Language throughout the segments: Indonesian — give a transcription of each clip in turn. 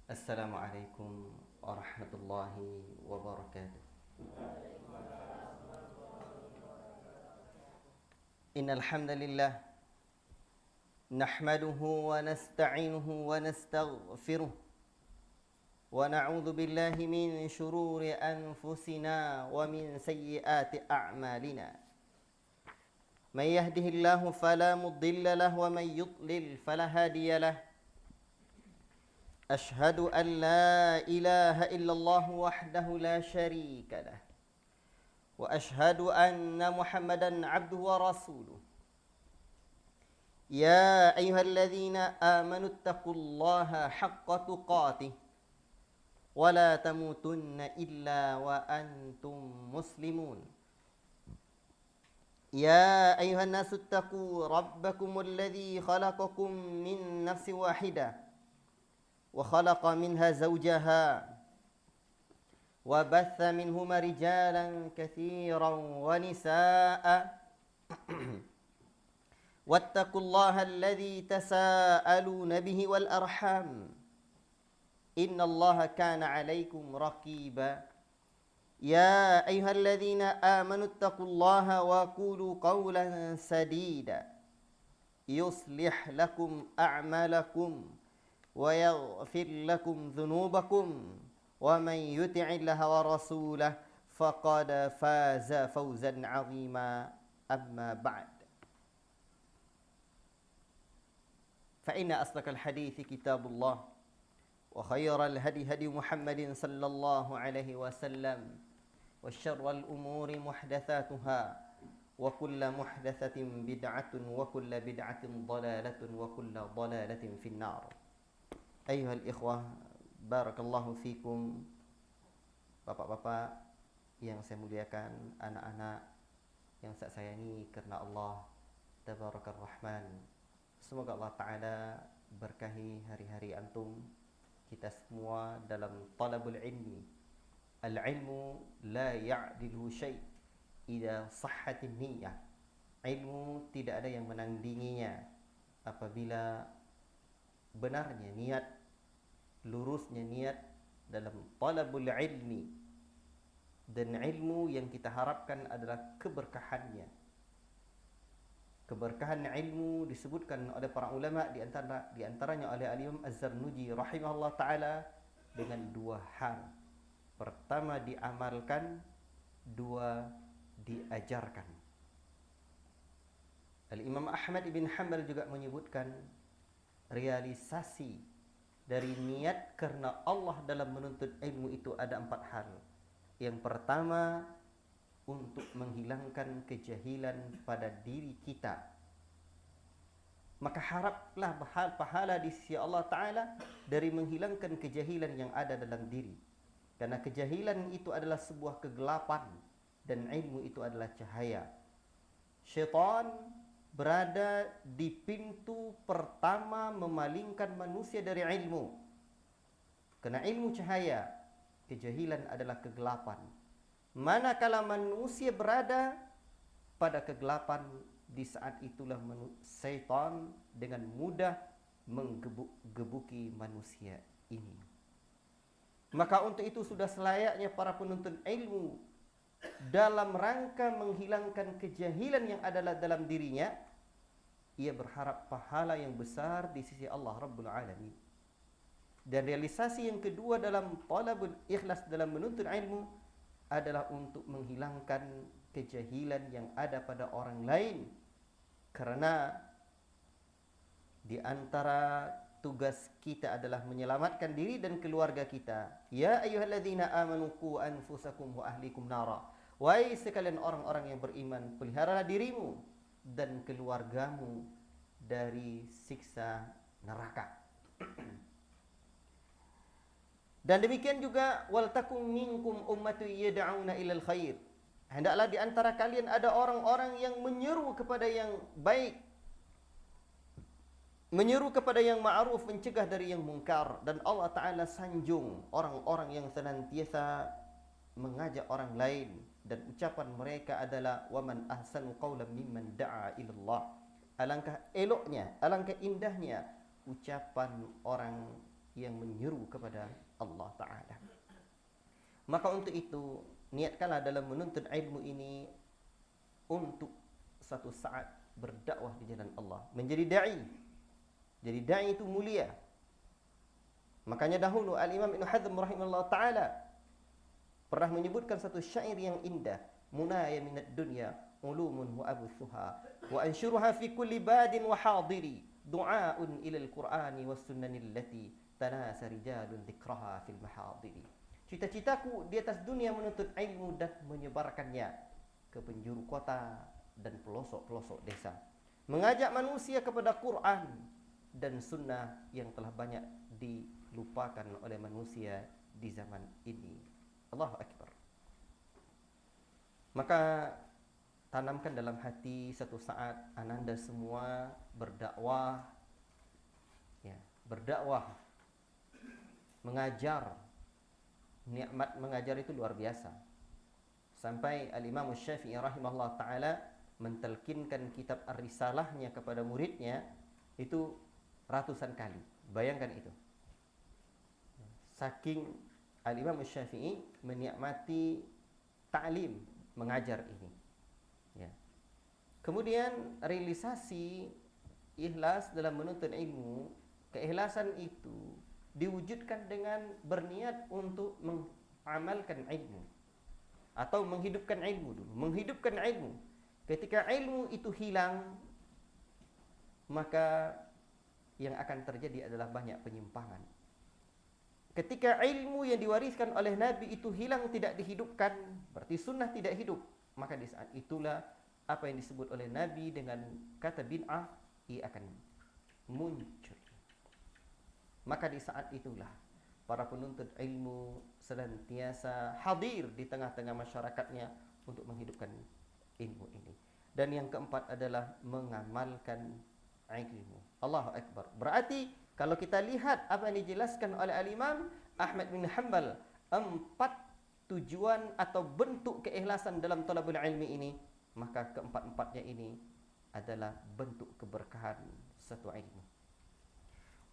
Assalamualaikum warahmatullahi wabarakatuh. Innal hamdalillah nahmaduhu wa nasta'inuhu wa nastaghfiruh wa na'udzu billahi min shururi anfusina wa min sayyiati a'malina. May yahdihillahu fala mudilla lahu wa may yudlil fala hadiya lahu. أشهد أن لا إله إلا الله وحده لا شريك له وأشهد أن محمدا عبده ورسوله يا أيها الذين آمنوا اتقوا الله حق تقاته ولا تموتن إلا وأنتم مسلمون يا أيها الناس اتقوا ربكم الذي خلقكم من نفس واحدة وخلق منها زوجها وبث منهما رجالا كثيرا ونساء واتقوا الله الذي تساءلون به والأرحام إن الله كان عليكم رقيبا يا أيها الذين آمنوا اتقوا الله وقولوا قولا سديدا يصلح لكم أعمالكم ويغفر لكم ذنوبكم ومن يطع الله ورسوله فقد فاز فوزا عظيما أما بعد فإن أصدق الحديث كتاب الله وخير الهدي هدي محمد صلى الله عليه وسلم وشر الأمور محدثاتها وكل محدثة بدعة وكل بدعة ضلالة وكل ضلالة في النار. Ayuhal ikhwah, barakallahu fikum, bapak-bapak yang saya muliakan, anak-anak yang saya sayangi karena Allah Tabarakar Rahman. Semoga Allah Ta'ala berkahi hari-hari antum, kita semua dalam talabul ilmi. Al-ilmu la ya'dilu syai' idza sahhatin niyyah. Ilmu tidak ada yang menandinginya apabila benarnya niat, lurusnya niat dalam talabul ilmi. Dan ilmu yang kita harapkan adalah keberkahannya. Keberkahan ilmu disebutkan oleh para ulama, di antaranya oleh Al-Imam Az-Zarnuji rahimahullah ta'ala, dengan dua hal. Pertama diamalkan, dua diajarkan. Al-Imam Ahmad ibn Hanbal juga menyebutkan realisasi dari niat karena Allah dalam menuntut ilmu itu ada 4 hal. Yang pertama, untuk menghilangkan kejahilan pada diri kita. Maka haraplah pahala di sisi Allah Ta'ala dari menghilangkan kejahilan yang ada dalam diri. Karena kejahilan itu adalah sebuah kegelapan dan ilmu itu adalah cahaya. Syaitan berada di pintu pertama memalingkan manusia dari ilmu. Karena ilmu cahaya, kejahilan adalah kegelapan. Manakala manusia berada pada kegelapan, di saat itulah syaitan dengan mudah menggebuki manusia ini. Maka untuk itu sudah selayaknya para penuntut ilmu dalam rangka menghilangkan kejahilan yang ada dalam dirinya, ia berharap pahala yang besar di sisi Allah Rabbul Alamin. Dan realisasi yang kedua dalam talabul ikhlas dalam menuntut ilmu adalah untuk menghilangkan kejahilan yang ada pada orang lain. Karena di antara tugas kita adalah menyelamatkan diri dan keluarga kita. Ya ayyuhalladzina amanu qu anfusakum wa ahlikum nara. Wahai sekalian orang-orang yang beriman, peliharalah dirimu dan keluargamu dari siksa neraka. Dan demikian juga wal takum minkum ummatun yad'una ilal khair. Hendaklah di antara kalian ada orang-orang yang menyeru kepada yang baik, menyeru kepada yang ma'ruf, mencegah dari yang mungkar. Dan Allah Ta'ala sanjung orang-orang yang senantiasa mengajak orang lain, dan ucapan mereka adalah waman ahsanu qawlan mimman da'a ilallah. Alangkah eloknya, alangkah indahnya ucapan orang yang menyeru kepada Allah Ta'ala. Maka untuk itu, niatkanlah dalam menuntut ilmu ini untuk satu saat berdakwah di jalan Allah, menjadi da'i. Jadi da'i itu mulia. Makanya dahulu Al-Imam Ibn Hazm rahimahullah ta'ala pernah menyebutkan satu syair yang indah, munaya minad dunya ulumun wa abuthuha wa anshuruha fi kulli badin wa hadiri du'aun ila al-Qur'ani was sunnanil lati tanasa rijalun dhikraha fil mahadiri. Cita-citaku di atas dunia menuntut ilmu dan menyebarkannya ke penjuru kota dan pelosok-pelosok desa, mengajak manusia kepada Quran dan sunnah yang telah banyak dilupakan oleh manusia di zaman ini. Allahu Akbar. Maka tanamkan dalam hati satu saat ananda semua berdakwah, ya, berdakwah, mengajar. Nikmat mengajar itu luar biasa. Sampai Al-Imam Syafi'i rahimahullah ta'ala mentelkinkan kitab Ar-Risalahnya kepada muridnya itu ratusan kali. Bayangkan itu. Saking Al-Imam Syafi'i menikmati ta'lim, mengajar ini. Ya. Kemudian realisasi ikhlas dalam menuntut ilmu, keikhlasan itu diwujudkan dengan berniat untuk mengamalkan ilmu atau menghidupkan ilmu dulu. Menghidupkan ilmu. Ketika ilmu itu hilang, maka yang akan terjadi adalah banyak penyimpangan. Ketika ilmu yang diwariskan oleh Nabi itu hilang, tidak dihidupkan, berarti sunnah tidak hidup. Maka di saat itulah apa yang disebut oleh Nabi dengan kata bid'ah, ia akan muncul. Maka di saat itulah para penuntut ilmu senantiasa hadir di tengah-tengah masyarakatnya untuk menghidupkan ilmu ini. Dan yang keempat adalah mengamalkan ilmu. Allahu Akbar. Berarti kalau kita lihat apa yang dijelaskan oleh Al-Imam Ahmad bin Hanbal, 4 tujuan atau bentuk keikhlasan dalam talabul ilmi ini, maka keempat-empatnya ini adalah bentuk keberkahan satu ilmu.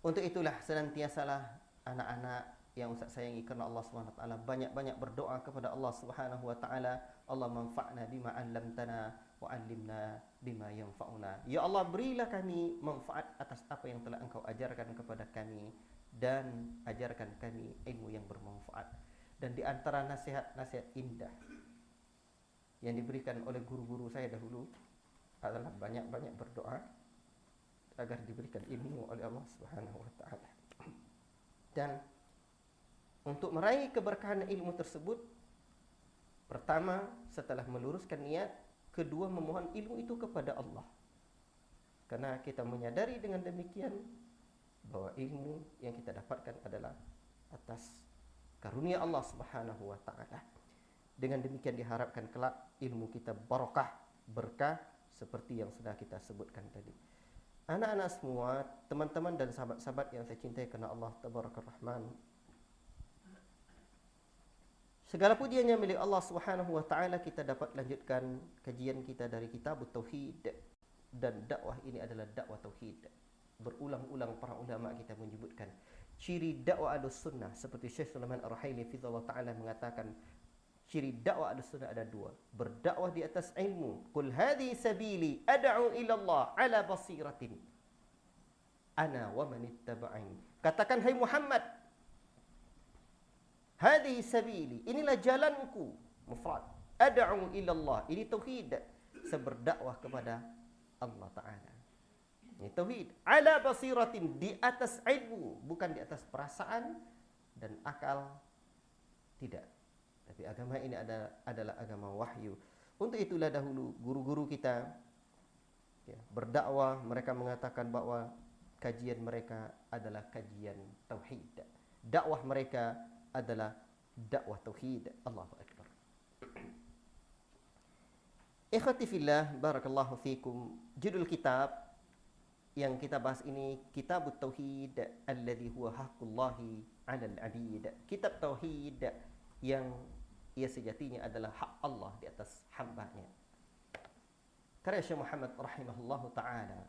Untuk itulah senantiasalah anak-anak yang Ustaz sayangi kerana Allah SWT, banyak-banyak berdoa kepada Allah SWT. Allah manfa'na bima 'allamtana wa 'allimna bima yanfa'una. Ya Allah, berilah kami manfaat atas apa yang telah Engkau ajarkan kepada kami dan ajarkan kami ilmu yang bermanfaat. Dan di antara nasihat-nasihat indah yang diberikan oleh guru-guru saya dahulu adalah banyak-banyak berdoa agar diberikan ilmu oleh Allah Subhanahu wa taala. Dan untuk meraih keberkahan ilmu tersebut, pertama setelah meluruskan niat, kedua memohon ilmu itu kepada Allah. Karena kita menyadari dengan demikian bahwa ilmu yang kita dapatkan adalah atas karunia Allah Subhanahu wa taala. Dengan demikian diharapkan kelak ilmu kita barakah, berkah seperti yang sudah kita sebutkan tadi. Anak-anak semua, teman-teman dan sahabat-sahabat yang saya cintai kerana Allah Tabarakar Rahman, segala pujiannya milik Allah Subhanahu wa taala. Kita dapat lanjutkan kajian kita dari kitab Tauhid, dan dakwah ini adalah dakwah tauhid. Berulang-ulang para ulama kita menyebutkan ciri dakwah Ahlus-Sunnah, seperti Syekh Sulaiman Ar-Ruhaili fidhillah taala mengatakan ciri dakwah Ahlus-Sunnah ada dua: berdakwah di atas ilmu. Qul hadhihi sabili ad'u ila Allah ala basiratin ana wa man ittaba'ani. Katakan, hai Muhammad, hadhihi sabili, inilah jalanku, mufrad. Ad'u ila Allah, ini tauhid, seberdakwah kepada Allah taala. Ini tauhid. Ala basiratin, di atas ilmu, bukan di atas perasaan dan akal, tidak. Tapi agama ini adalah agama wahyu. Untuk itulah dahulu guru-guru kita berdakwah, mereka mengatakan bahwa kajian mereka adalah kajian tauhid. Dakwah mereka adalah dakwah tauhid. Allahu Akbar. Ikhwati fillah, barakallahu fikum. Judul kitab yang kita bahas ini Kitabut Tauhid alladhi huwa haqqullahi 'alal 'abid. Kitab tauhid yang ia sejatinya adalah hak Allah di atas hamba-Nya. Karya Syekh Muhammad rahimahullahu taala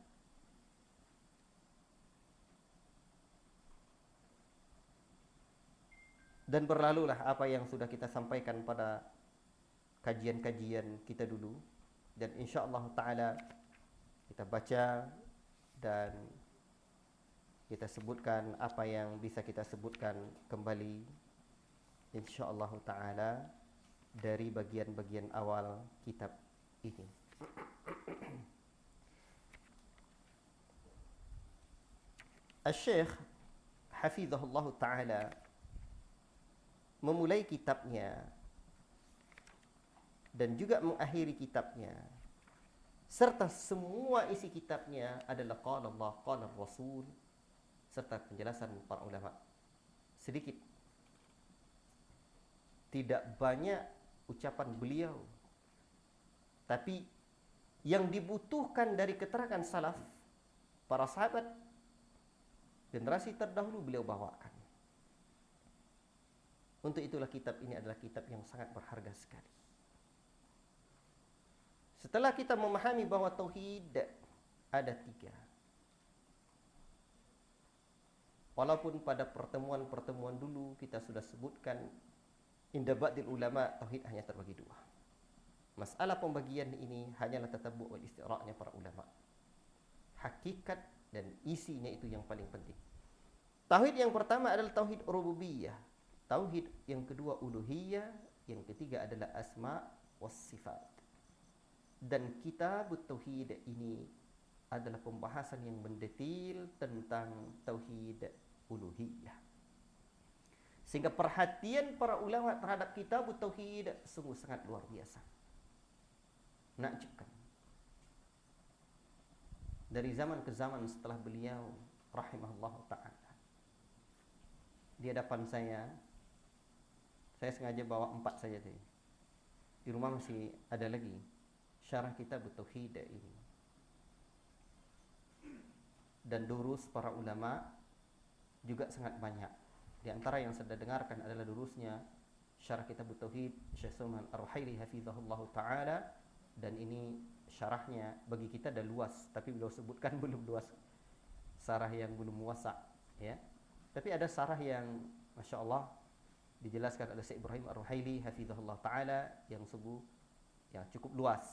Dan berlalulah apa yang sudah kita sampaikan pada kajian-kajian kita dulu. Dan insya-Allah taala kita baca dan kita sebutkan apa yang bisa kita sebutkan kembali insya-Allah taala dari bagian-bagian awal kitab ini. Al-Syekh hafizahullah taala memulai kitabnya dan juga mengakhiri kitabnya serta semua isi kitabnya adalah qala Allah qala Rasul serta penjelasan para ulama. Sedikit, tidak banyak ucapan beliau, tapi yang dibutuhkan dari keterangan salaf, para sahabat, generasi terdahulu beliau bawakan. Untuk itulah kitab ini adalah kitab yang sangat berharga sekali. Setelah kita memahami bahwa tauhid ada 3. Walaupun pada pertemuan-pertemuan dulu kita sudah sebutkan inda ba'dil ulama tauhid hanya terbagi 2. Masalah pembagian ini hanyalah tatabbu' wal istira'nya para ulama. Hakikat dan isinya itu yang paling penting. Tauhid yang pertama adalah tauhid rububiyah. Tauhid yang kedua uluhiyah, yang ketiga adalah asma was sifat. Dan kitab tauhid ini adalah pembahasan yang mendetil tentang tauhid uluhiyah. Sehingga perhatian para ulama terhadap kitab tauhid sungguh sangat luar biasa. Menakjubkan. Dari zaman ke zaman setelah beliau rahimahullah ta'ala, di hadapan saya sengaja bawa 4 saja tadi. Di rumah masih ada lagi syarah kitab tauhid ini. Dan durus para ulama juga sangat banyak. Di antara yang saya dengarkan adalah durusnya syarah kitab tauhid Syekh Sulaiman Ar-Ruhaili hafizahullah taala, dan ini syarahnya bagi kita dah luas, tapi beliau sebutkan belum luas. Syarah yang belum muasa, ya. Tapi ada syarah yang masya-Allah dijelaskan oleh Syekh Ibrahim Ar-Ruhaili hafizahullah taala yang yang cukup luas.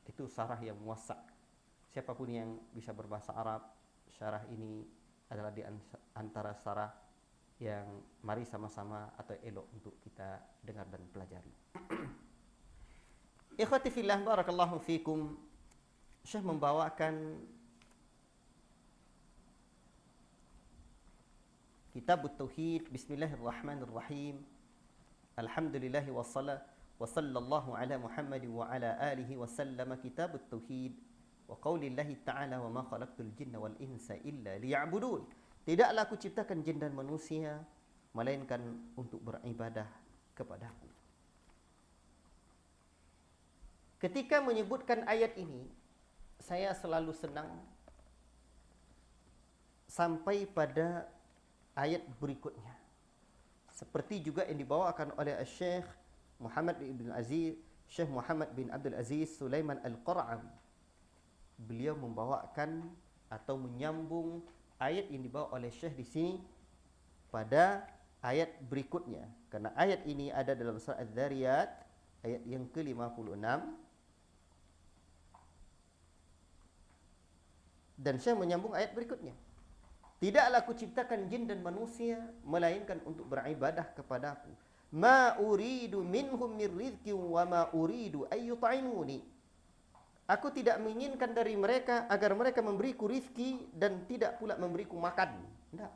Itu syarah yang muasa. Siapapun yang bisa berbahasa Arab, syarah ini adalah di antara syarah yang mari sama-sama atau elok untuk kita dengar dan pelajari. Ikhwati fillah barakallahu fikum. Syekh membawakan kitab tauhid. Bismillahirrahmanirrahim. Alhamdulillahi wa sallallahu ala Muhammad wa ala alihi wa sallama. Kitab tauhid wa qaulillahi ta'ala wa ma khalaqtul jinna wal insa illa liya'budun. Tidaklah aku ciptakan jin dan manusia melainkan untuk beribadah kepadaku. Ketika menyebutkan ayat ini, saya selalu senang sampai pada ayat berikutnya. Seperti juga yang dibawakan oleh Syekh Muhammad bin Aziz, Syekh Muhammad bin Abdul Aziz Sulaiman Al-Qur'an. Beliau membawakan atau menyambung ayat yang dibawa oleh Syekh di sini pada ayat berikutnya. Karena ayat ini ada dalam surah Az-Zariyat ayat yang ke-56. Dan Syekh menyambung ayat berikutnya. Tidaklah aku ciptakan jin dan manusia melainkan untuk beribadah kepadaku. Ma uridu minhum min rizqin wa ma uridu ay yut'imuni. Aku tidak menginginkan dari mereka agar mereka memberiku rizki dan tidak pula memberiku makan. Tidak.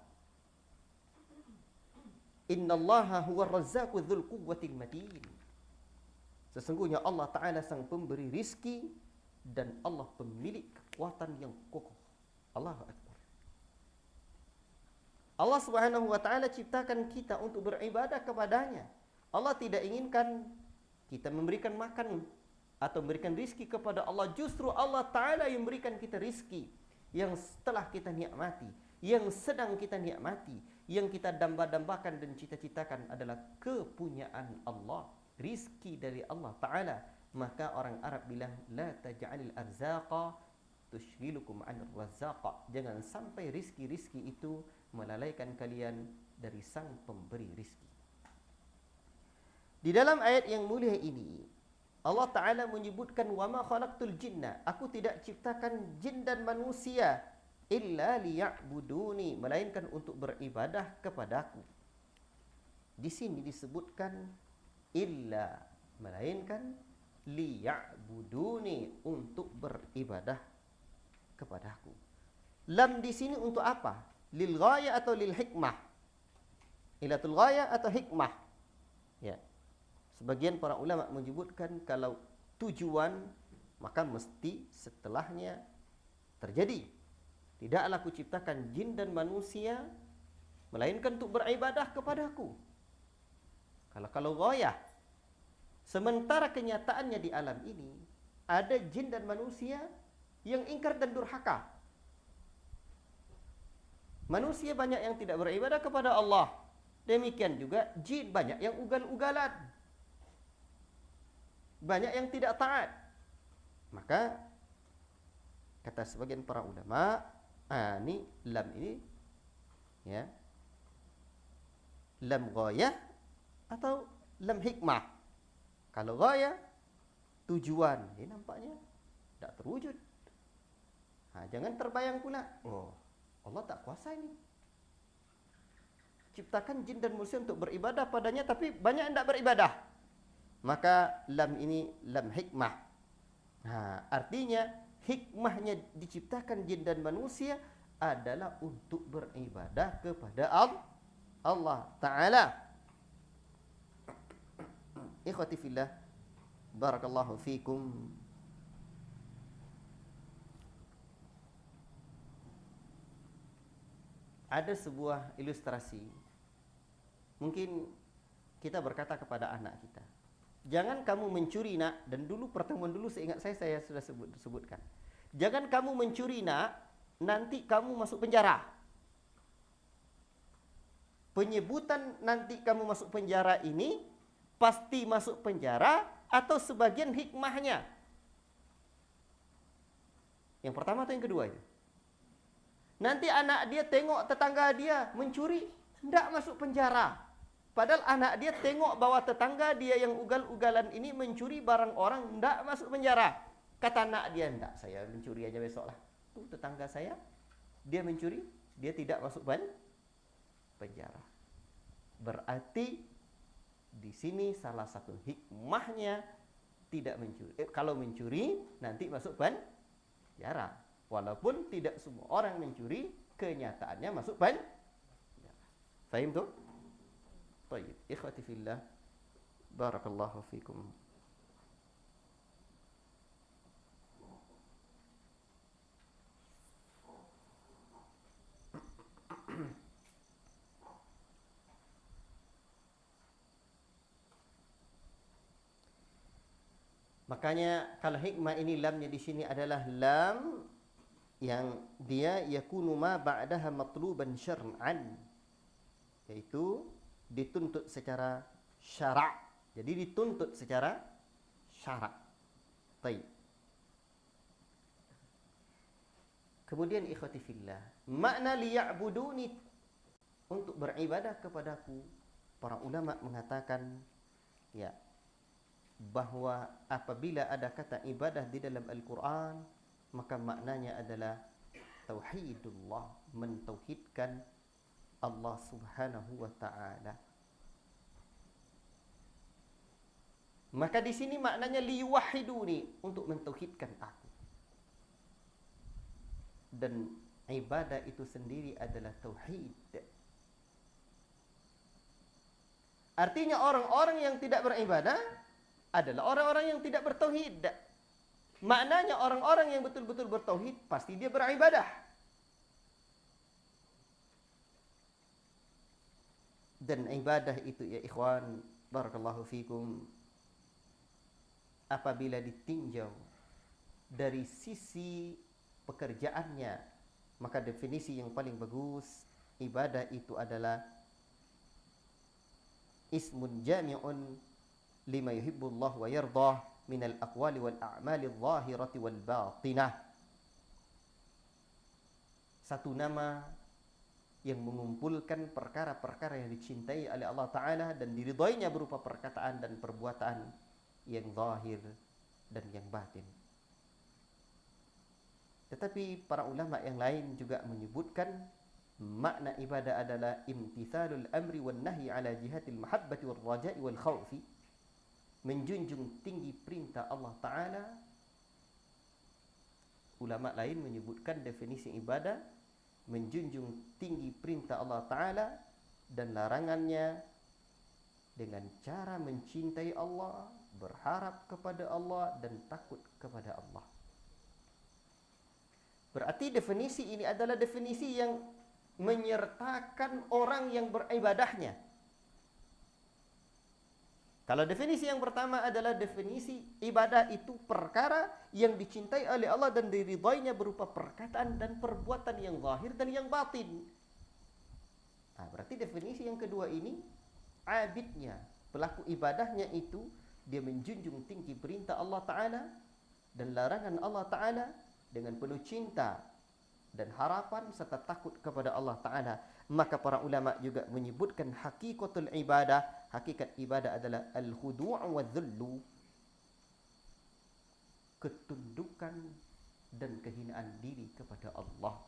Innallaha huwa razzaqu dzul quwwatil matin. Sesungguhnya Allah Ta'ala sang pemberi rizki dan Allah pemilik kekuatan yang kokoh. Allahu Akbar. Allah Subhanahu wa Ta'ala ciptakan kita untuk beribadah kepadanya. Allah tidak inginkan kita memberikan makan atau memberikan rizki kepada Allah. Justru Allah Ta'ala yang memberikan kita rizki yang setelah kita nikmati, yang sedang kita nikmati, yang kita damba-dambakan dan cita-citakan adalah kepunyaan Allah, rizki dari Allah Ta'ala. Maka orang Arab bilang, la taj'alil arzaqa tushghilukum 'anir razzaqa. Jangan sampai rizki-rizki itu melalaikan kalian dari sang pemberi rizki. Di dalam ayat yang mulia ini, Allah Ta'ala menyebutkan, وَمَا خَلَقْتُ الْجِنَّ, aku tidak ciptakan jin dan manusia, إِلَّا لِيَعْبُدُونِ, melainkan untuk beribadah kepadaku. Di sini disebutkan illa, melainkan liya'buduni, untuk beribadah kepadaku. Lam di sini untuk apa? Lil ghayah atau lil hikmah? Ilatul ghayah atau hikmah? Ya. Sebagian para ulama menyebutkan kalau tujuan maka mesti setelahnya terjadi. Tidaklah aku ciptakan jin dan manusia melainkan untuk beribadah kepadaku. Kalau ghayah, sementara kenyataannya di alam ini ada jin dan manusia yang ingkar dan durhaka. Manusia banyak yang tidak beribadah kepada Allah. Demikian juga jin banyak yang ugal-ugalan. Banyak yang tidak taat. Maka kata sebagian para ulama, ini lam ini ya, lam ghayah atau lam hikmah. Kalau ghayah tujuan, ini nampaknya tidak terwujud. Jangan terbayang pula, oh Allah tak kuasa ini. Ciptakan jin dan manusia untuk beribadah padanya, tapi banyak yang tidak beribadah. Maka lam ini lam hikmah. Artinya hikmahnya diciptakan jin dan manusia adalah untuk beribadah kepada Allah Ta'ala. Ikhwati fillah, barakallahu fikum. Ada sebuah ilustrasi. Mungkin kita berkata kepada anak kita, jangan kamu mencuri nak. Dan dulu pertemuan dulu seingat saya sudah sebutkan. Jangan kamu mencuri nak, nanti kamu masuk penjara. Penyebutan nanti kamu masuk penjara ini pasti masuk penjara atau sebagian hikmahnya? Yang pertama atau yang kedua itu? Nanti anak dia tengok tetangga dia mencuri, tidak masuk penjara. Padahal anak dia tengok bahwa tetangga dia yang ugal-ugalan ini mencuri barang orang, tidak masuk penjara. Kata anak dia, tidak, saya mencuri aja besoklah. Tuh tetangga saya, dia mencuri, dia tidak masuk penjara. Berarti di sini salah satu hikmahnya tidak mencuri. Kalau mencuri nanti masuk penjara. Walaupun tidak semua orang mencuri, kenyataannya masuk penjara. Fahim tu? Baik, ikhwati fillah, barakallahu fikum. Makanya kalau hikmah ini lamnya di sini adalah lam yang dia yakunu ma ba'daha matluban syar'an, yaitu dituntut secara syara'. Jadi dituntut secara syara'. Baik. Kemudian ikhwati fillah, makna liya'buduni, untuk beribadah kepadaku, para ulama mengatakan ya, bahwa apabila ada kata ibadah di dalam Al-Quran, maka maknanya adalah tauhidullah, mentauhidkan Allah Subhanahu wa ta'ala. Maka di sini maknanya liwahiduni, untuk mentauhidkan aku. Dan ibadah itu sendiri adalah tauhid. Artinya orang-orang yang tidak beribadah adalah orang-orang yang tidak bertauhid. Maknanya orang-orang yang betul-betul bertauhid pasti dia beribadah. Dan ibadah itu ya ikhwan, barakallahu fikum, apabila ditinjau dari sisi pekerjaannya, maka definisi yang paling bagus, ibadah itu adalah ismun jami'un lima yuhibbullah wa yardah minal aqwali wal a'mali adh-dhahirati wal batinah. Satu nama yang mengumpulkan perkara-perkara yang dicintai oleh Allah Ta'ala dan diridhoinya berupa perkataan dan perbuatan yang zahir dan yang batin. Tetapi para ulama yang lain juga menyebutkan makna ibadah adalah imtithalul amri wan nahyi ala jihatil mahabbati wal raja'i wal khawfi, menjunjung tinggi perintah Allah Ta'ala. Ulama lain menyebutkan definisi ibadah menjunjung tinggi perintah Allah Ta'ala dan larangannya dengan cara mencintai Allah, berharap kepada Allah dan takut kepada Allah. Berarti definisi ini adalah definisi yang menyertakan orang yang beribadahnya. Kalau definisi yang pertama adalah definisi ibadah itu perkara yang dicintai oleh Allah dan diridhoinya berupa perkataan dan perbuatan yang zahir dan yang batin. Nah, berarti definisi yang kedua ini, abidnya, pelaku ibadahnya itu dia menjunjung tinggi perintah Allah Ta'ala dan larangan Allah Ta'ala dengan penuh cinta dan harapan serta takut kepada Allah Ta'ala. Maka para ulama juga menyebutkan hakikatul ibadah, hakikat ibadah adalah al-khudu' wa dhullu, ketundukan dan kehinaan diri kepada Allah.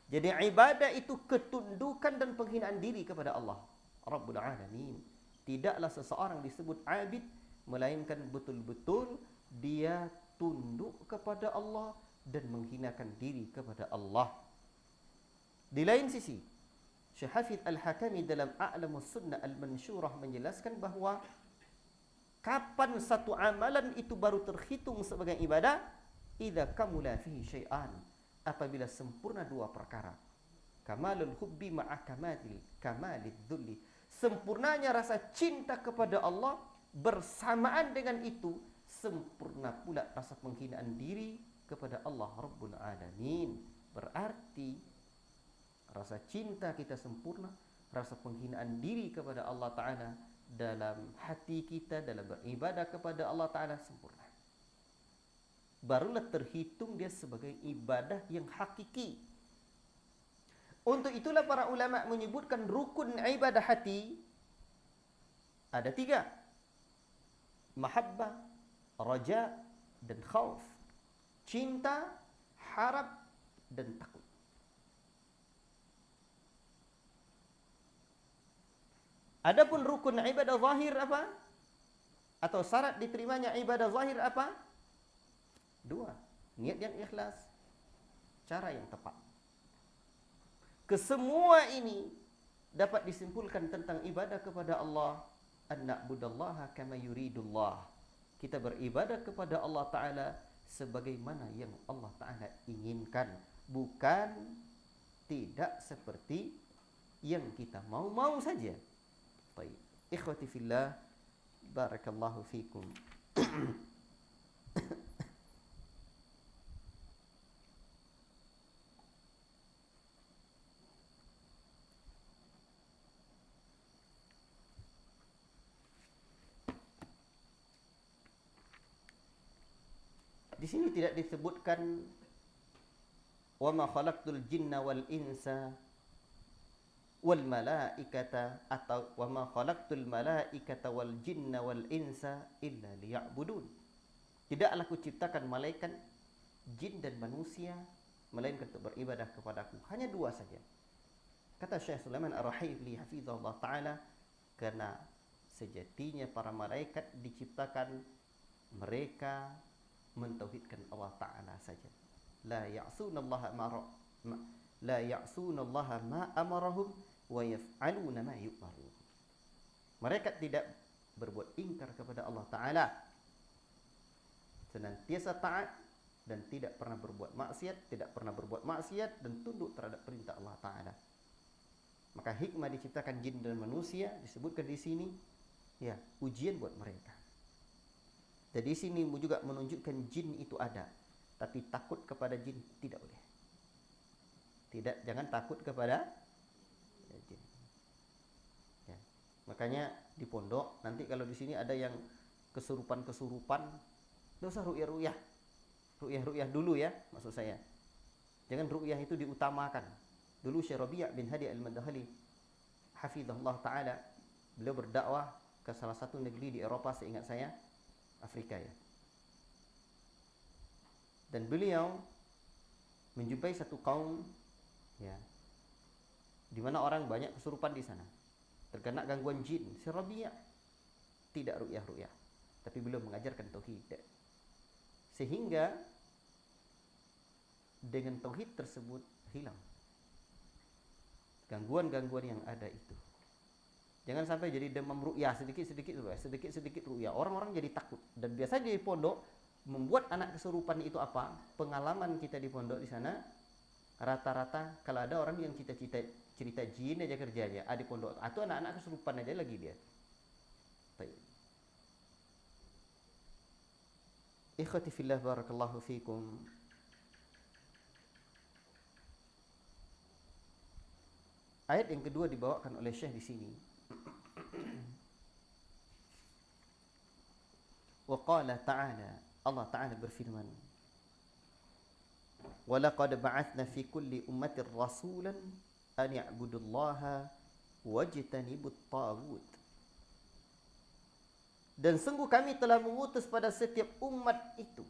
Jadi ibadah itu ketundukan dan penghinaan diri kepada Allah Rabbul Alamin. Tidaklah seseorang disebut abid melainkan betul-betul dia tunduk kepada Allah dan menghinakan diri kepada Allah. Di lain sisi, Syekh Hafidh Al-Hakami dalam A'lamus Sunnah Al-Mansyurah menjelaskan bahawa kapan satu amalan itu baru terhitung sebagai ibadah? Idza kamula fihi syai'an, apabila sempurna dua perkara. Kamalul hubbi ma'a kamalid dhulli, sempurnanya rasa cinta kepada Allah bersamaan dengan itu sempurna pula rasa penghinaan diri kepada Allah Rabbul Alamin. Berarti rasa cinta kita sempurna, rasa penghinaan diri kepada Allah Ta'ala dalam hati kita, dalam beribadah kepada Allah Ta'ala sempurna. Barulah terhitung dia sebagai ibadah yang hakiki. Untuk itulah para ulama menyebutkan rukun ibadah hati ada 3. Mahabbah, raja, dan khauf. Cinta, harap, dan takut. Adapun rukun ibadah zahir apa? Atau syarat diterimanya ibadah zahir apa? 2. Niat yang ikhlas, cara yang tepat. Kesemua ini dapat disimpulkan tentang ibadah kepada Allah. An-na'budallaha kama yuridullah. Kita beribadah kepada Allah Ta'ala sebagaimana yang Allah Ta'ala inginkan. Bukan tidak seperti yang kita mau-mau saja. Baik, ikhwati fillah, barakallahu fikum. Di sini tidak disebutkan wa ma khalaqtul jinna wal insa wal malaikata, atau wa ma khalaqtul malaikata wal jinna wal insa illa liya'budun. Tidaklah aku ciptakan malaikat, jin dan manusia melainkan untuk beribadah kepadaku. Hanya 2 saja. Kata Syekh Sulaiman Ar-Rahili hafizahullah taala, karena sejatinya para malaikat diciptakan mereka mentauhidkan Allah Ta'ala saja. La ya'sunallaha ma amarahum wa yaf'aluna ma yu'marun. Mereka tidak berbuat ingkar kepada Allah Ta'ala, senantiasa taat dan tidak pernah berbuat maksiat, dan tunduk terhadap perintah Allah Ta'ala. Maka hikmah diciptakan jin dan manusia disebutkan di sini, ya, ujian buat mereka. Jadi sini juga menunjukkan jin itu ada, tapi takut kepada jin tidak boleh. Tidak, jangan takut kepada jin. Ya. Makanya di pondok nanti kalau di sini ada yang kesurupan-kesurupan, tidak usah ru'yah dulu ya, maksud saya. Jangan ru'yah itu diutamakan. Dulu Syekh Rabi' bin Hadi Al-Madkhali hafizahullah taala, beliau berdakwah ke salah satu negeri di Eropa, seingat saya Afrika ya. Dan beliau menjumpai satu kaum ya, di mana orang banyak kesurupan di sana, terkena gangguan jin. Syekh Rabi' tidak ru'yah, tapi beliau mengajarkan tauhid. Sehingga dengan tauhid tersebut hilang gangguan-gangguan yang ada itu. Jangan sampai jadi demam ru'yah, sedikit-sedikit ru'yah. Orang-orang jadi takut. Dan biasanya di pondok membuat anak kesurupan itu apa? Pengalaman kita di pondok di sana, rata-rata kalau ada orang yang cerita jin aja kerjanya, di pondok atau anak-anak kesurupan aja lagi dia. Baik. Ikhwati fillah, barakallahu fikum. Ayat yang kedua dibawakan oleh Syekh di sini. Wa qala ta'ala, Allah Ta'ala berfirman, wa laqad ba'athna fi kulli ummatin rasulan an ya'budullaha wajtanibut taghut. Dan sungguh kami telah mengutus pada setiap umat itu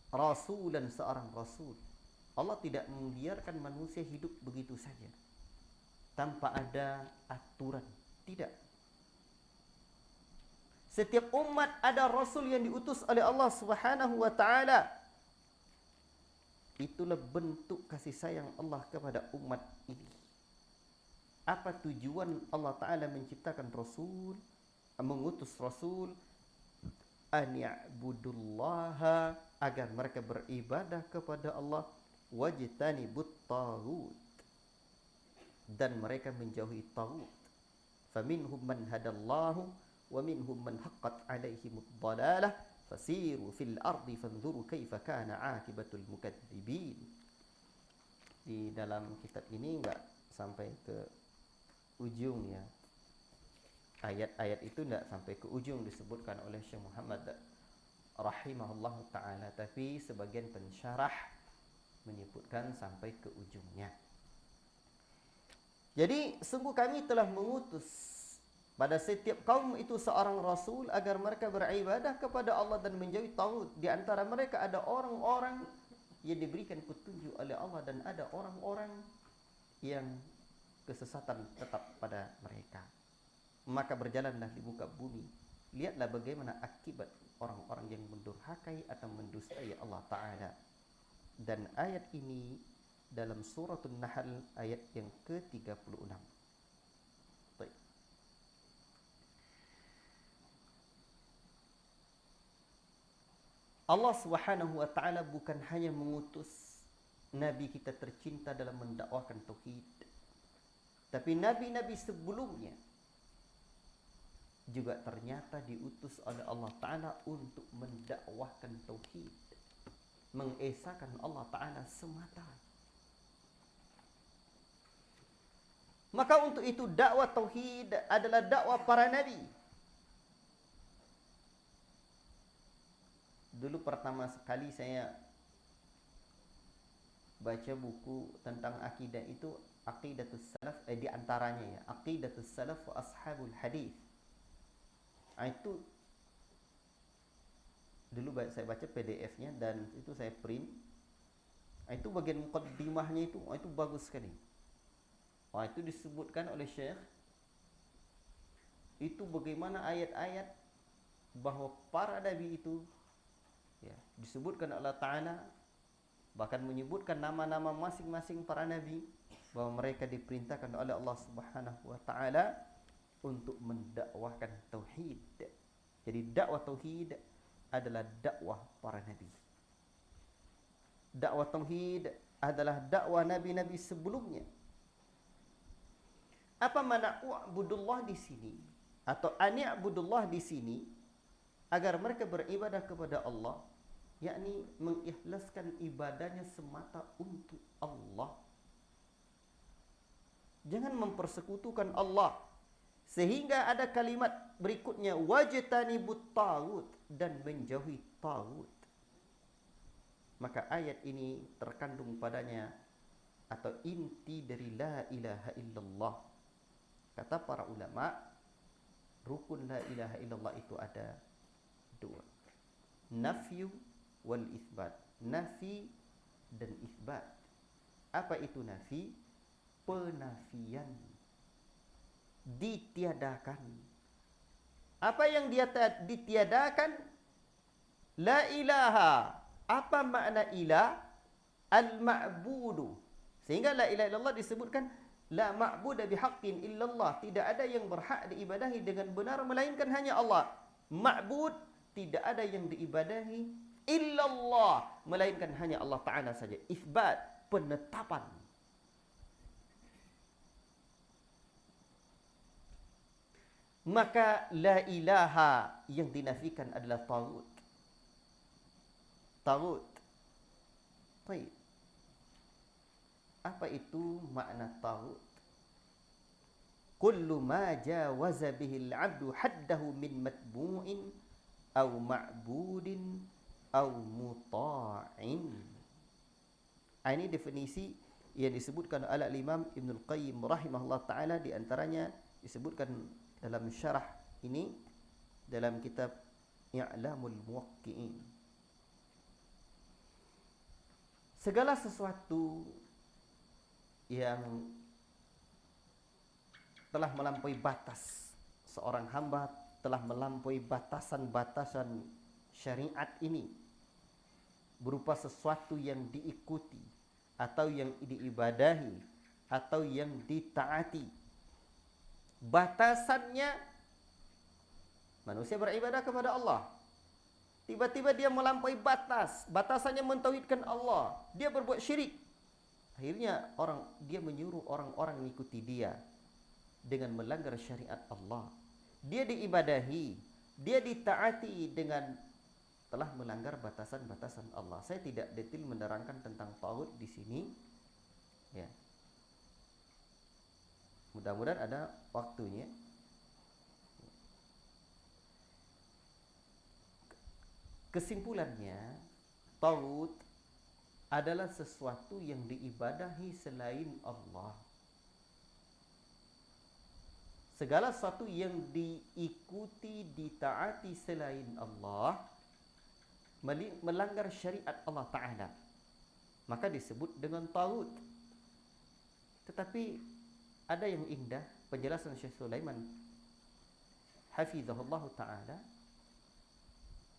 rasulan, seorang rasul. Allah tidak membiarkan manusia hidup begitu saja tanpa ada aturan. Tidak. Setiap umat ada rasul yang diutus oleh Allah Subhanahu wa taala. Itulah bentuk kasih sayang Allah kepada umat ini. Apa tujuan Allah Ta'ala menciptakan Rasul, mengutus Rasul? An ya'budullaha, agar mereka beribadah kepada Allah, wajtanibut taghut, dan mereka menjauhi taghut. Faminhum man hadallahu wa minhum man haqqat alaihimud dhalalah fasiru fil ardi fanzuru kaifa kana akibatul mukadzibin. Di dalam kitab ini enggak sampai ke ujung ya. Ayat-ayat itu tidak sampai ke ujung disebutkan oleh Syekh Muhammad rahimahullah ta'ala, tapi sebagian pensyarah menyebutkan sampai ke ujungnya. Jadi sungguh kami telah mengutus pada setiap kaum itu seorang rasul agar mereka beribadah kepada Allah dan menjauhi taghut. Di antara mereka ada orang-orang yang diberikan petunjuk oleh Allah dan ada orang-orang yang kesesatan tetap pada mereka. Maka berjalanlah di muka bumi, lihatlah bagaimana akibat orang-orang yang mendurhakai atau mendustai Allah Ta'ala. Dan ayat ini dalam suratul Nahl ayat yang ke-36. Baik. Allah Subhanahu wa taala bukan hanya mengutus nabi kita tercinta dalam mendakwakan tauhid, tapi nabi-nabi sebelumnya juga ternyata diutus oleh Allah Ta'ala untuk mendakwahkan tauhid, mengesahkan Allah Ta'ala semata. Maka untuk itu dakwah tauhid adalah dakwah para nabi. Dulu pertama sekali saya baca buku tentang akidah itu Aqidatus Salaf, di antaranya ya, Aqidatus Salaf wa Ashabul Hadith. Itu dulu saya baca PDF-nya dan itu saya print. Itu bagian mukaddimahnya itu bagus sekali. Itu disebutkan oleh Syekh itu bagaimana ayat-ayat bahwa para nabi itu ya, disebutkan Allah Ta'ala, bahkan menyebutkan nama-nama masing-masing para nabi, bahwa mereka diperintahkan oleh Allah Subhanahu wa taala untuk mendakwahkan tauhid. Jadi dakwah tauhid adalah dakwah para nabi. Dakwah tauhid adalah dakwah nabi-nabi sebelumnya. Apa makna u'budullah di sini atau ani'budullah di sini? Agar mereka beribadah kepada Allah, yakni mengikhlaskan ibadahnya semata untuk Allah. Jangan mempersekutukan Allah. Sehingga ada kalimat berikutnya, wajtanibut taghut, dan menjauhi taghut. Maka ayat ini terkandung padanya atau inti dari la ilaha illallah. Kata para ulama, rukun la ilaha illallah itu ada dua, nafyu wal isbat. Nafi dan isbat. Apa itu nafi? Penafian, ditiadakan. Apa yang dia ditiadakan? La ilaha. Apa makna ilah? Al-ma'budu. Sehingga la ilaha illallah disebutkan la ma'buda bihaqqin illallah. Tidak ada yang berhak diibadahi dengan benar melainkan hanya Allah. Ma'bud, tidak ada yang diibadahi illallah, melainkan hanya Allah Ta'ala saja. Isbat, penetapan. Maka la ilaha yang dinafikan adalah taghut. Taghut. Baik. Apa itu makna taghut? Kullu ma jawaza bihi al-'abdu haddahu min matbu'in aw ma'budin aw muta'in. Ini definisi yang disebutkan oleh Imam Ibnul Qayyim rahimahullah ta'ala. Di antaranya disebutkan dalam syarah ini dalam kitab I'lamul Muwaqqi'in. Segala sesuatu yang telah melampaui batas, seorang hamba telah melampaui batasan-batasan syariat ini, berupa sesuatu yang diikuti atau yang diibadahi atau yang ditaati. Batasannya, manusia beribadah kepada Allah, tiba-tiba dia melampaui batas, batasannya mentauhidkan Allah, dia berbuat syirik. Akhirnya dia menyuruh orang-orang mengikuti dia dengan melanggar syariat Allah. Dia diibadahi, dia ditaati dengan telah melanggar batasan-batasan Allah. Saya tidak detail menerangkan tentang taghut di sini. Ya. Mudah-mudahan ada waktunya. Kesimpulannya, taghut adalah sesuatu yang diibadahi selain Allah. Segala sesuatu yang diikuti, ditaati selain Allah, melanggar syariat Allah Ta'ala, maka disebut dengan taghut. Tetapi ada yang indah penjelasan Syekh Sulaiman hafizahullah Ta'ala.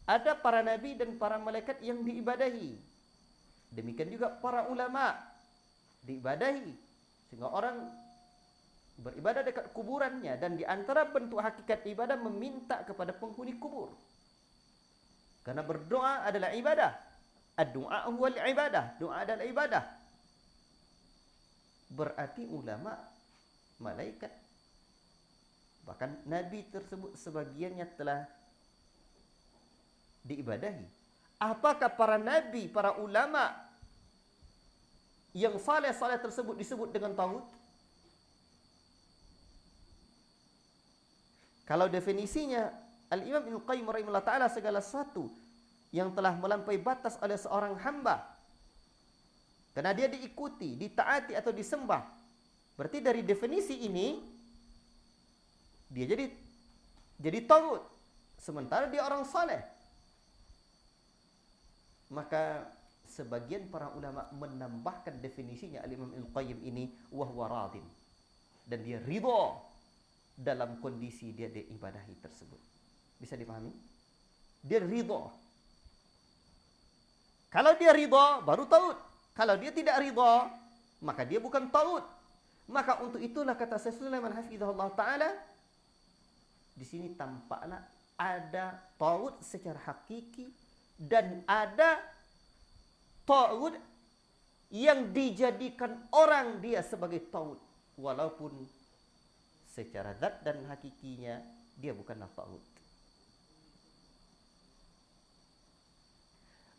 Ada para nabi dan para malaikat yang diibadahi. Demikian juga para ulama diibadahi. Sehingga orang beribadah dekat kuburannya, dan di antara bentuk hakikat ibadah meminta kepada penghuni kubur. Karena berdoa adalah ibadah. Ad-du'a huwal ibadah. Doa adalah ibadah. Berarti ulama, malaikat, bahkan nabi tersebut sebagiannya telah diibadahi. Apakah para nabi, para ulama yang saleh-saleh tersebut disebut dengan taghut? Kalau definisinya Al-Imam Ibnul Qayyim rahimahullah ta'ala, segala sesuatu yang telah melampaui batas oleh seorang hamba karena dia diikuti, ditaati atau disembah, berarti dari definisi ini dia jadi taghut, sementara dia orang saleh. Maka sebagian para ulama menambahkan definisinya Al-Imam Ibnul Qayyim ini, wa huwa radin, dan dia ridha dalam kondisi dia diibadahi tersebut. Bisa dipahami? Dia ridha. Kalau dia ridha, baru taghut. Kalau dia tidak ridha, maka dia bukan taghut. Maka untuk itulah kata Syekh Sulaiman hafizahullah ta'ala, di sini tampaklah ada taghut secara hakiki dan ada taghut yang dijadikan orang dia sebagai taghut, walaupun secara zat dan hakikinya dia bukanlah taghut.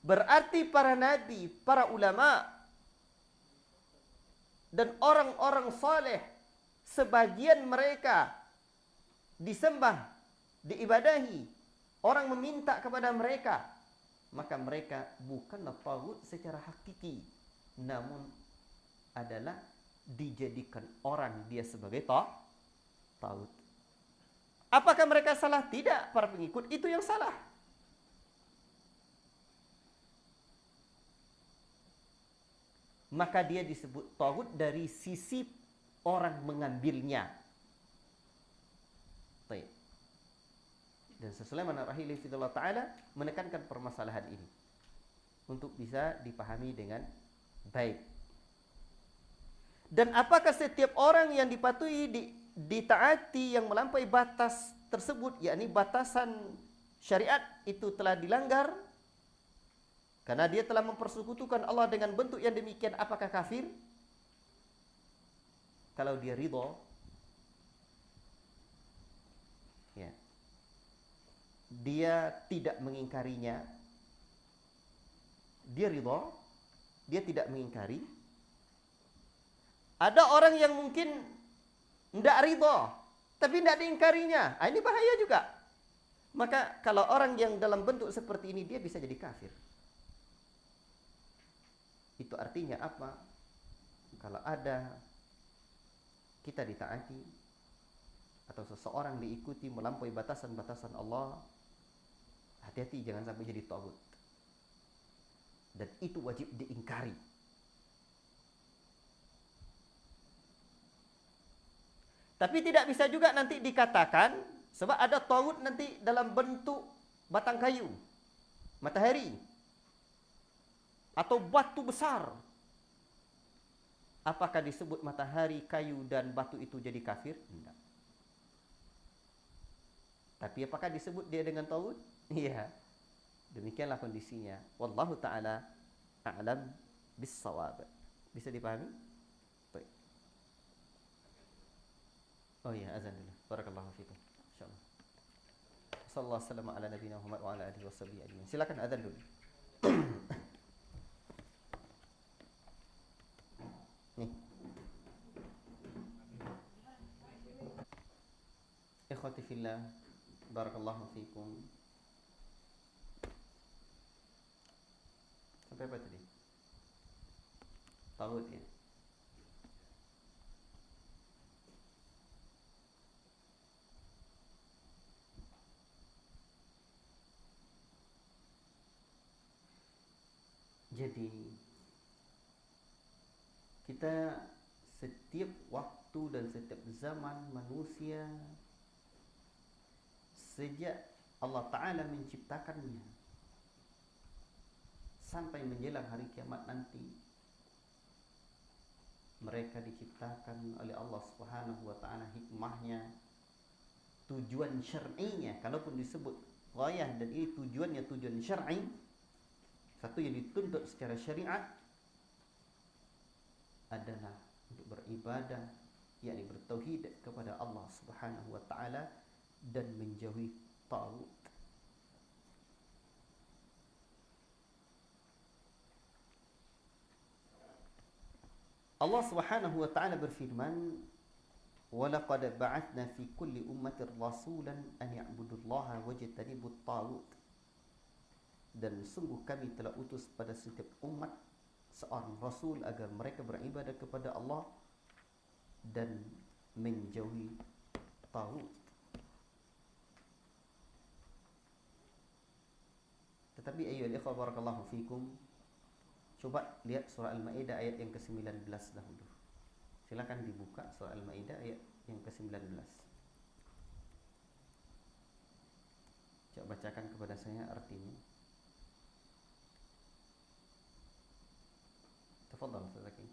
Berarti para nabi, para ulama, dan orang-orang saleh, sebagian mereka disembah, diibadahi, orang meminta kepada mereka, maka mereka bukanlah tagut secara hakiki, namun adalah dijadikan orang dia sebagai tagut. Apakah mereka salah? Tidak, para pengikut itu yang salah. Maka dia disebut tagut dari sisi orang mengambilnya. Baik. Dan Sulaiman Ar-Rahili Fidullah Ta'ala menekankan permasalahan ini untuk bisa dipahami dengan baik. Dan apakah setiap orang yang dipatuhi ditaati yang melampaui batas tersebut, yakni batasan syariat itu telah dilanggar karena dia telah mempersekutukan Allah dengan bentuk yang demikian, apakah kafir? Kalau dia ridha, ya, dia tidak mengingkarinya, dia ridha, dia tidak mengingkari. Ada orang yang mungkin tidak ridha, tapi tidak diingkarinya. Ini bahaya juga. Maka kalau orang yang dalam bentuk seperti ini, dia bisa jadi kafir. Itu artinya apa? Kalau ada kita ditaati atau seseorang diikuti melampaui batasan-batasan Allah, hati-hati jangan sampai jadi tagut. Dan itu wajib diingkari. Tapi tidak bisa juga nanti dikatakan, sebab ada tagut nanti dalam bentuk batang kayu, matahari, atau batu besar. Apakah disebut matahari, kayu, dan batu itu jadi kafir? Tidak. Tapi apakah disebut dia dengan tagut? Iya. Demikianlah kondisinya. Wallahu ta'ala a'lam bis-shawab. Bisa dipahami? Baik. Oh iya, azan dulu. Barakallahu fikum. Insyaallah. Sallallahu alaihi wasallam ala nabiyina Muhammad wa ala alihi washabihi ajmain. Silakan azan dulu. Nih. Ikhwati fillah, barakallahu fikum. Sampai apa tadi? Tagut ya. Jadi kita setiap waktu dan setiap zaman manusia sejak Allah Ta'ala menciptakannya sampai menjelang hari kiamat nanti, mereka diciptakan oleh Allah Subhanahu wa Ta'ala, hikmahnya, tujuan syar'inya. Kalaupun disebut ghayah dan ini tujuannya tujuan syar'i, satu yang dituntut secara syariat adalah untuk beribadah, yakni bertauhid kepada Allah Subhanahu wa Ta'ala dan menjauhi tagut. Allah Subhanahu wa Ta'ala berfirman, "Walaqad ba'atsna fi kulli ummatin rasulan an ya'budullaha wajtanibut tagut." Dan sungguh kami telah utus pada setiap umat seorang rasul agar mereka beribadah kepada Allah dan menjauhi tagut. Tetapi ayyuhal ikhwah barakallahu fikum, coba lihat surah Al-Maidah ayat yang ke-19 dahulu. Silakan dibuka surah Al-Maidah ayat yang ke-19. Coba bacakan kepada saya artinya. Tafadhal Ustaz Zaki.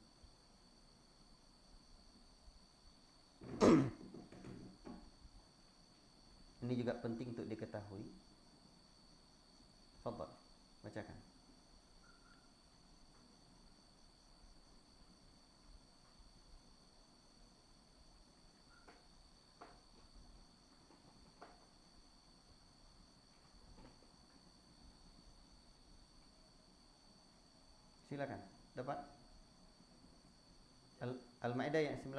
Ini juga penting untuk diketahui. Tafadhal, bacakan. Silakan. Dapat? Al-Maidah yang 19.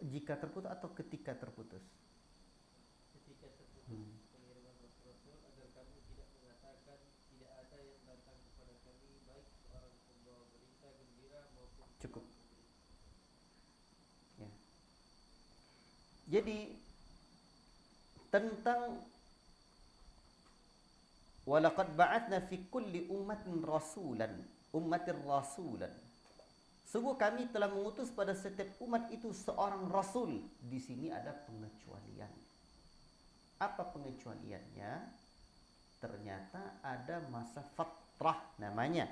Jika terputus atau ketika terputus? Cukup. Ya. Jadi tentang walaqad ba'atsna fi kulli ummatin rasulan, sungguh kami telah mengutus pada setiap umat itu seorang rasul. Di sini ada pengecualian. Apa pengecualiannya? Ternyata ada masa fatrah namanya.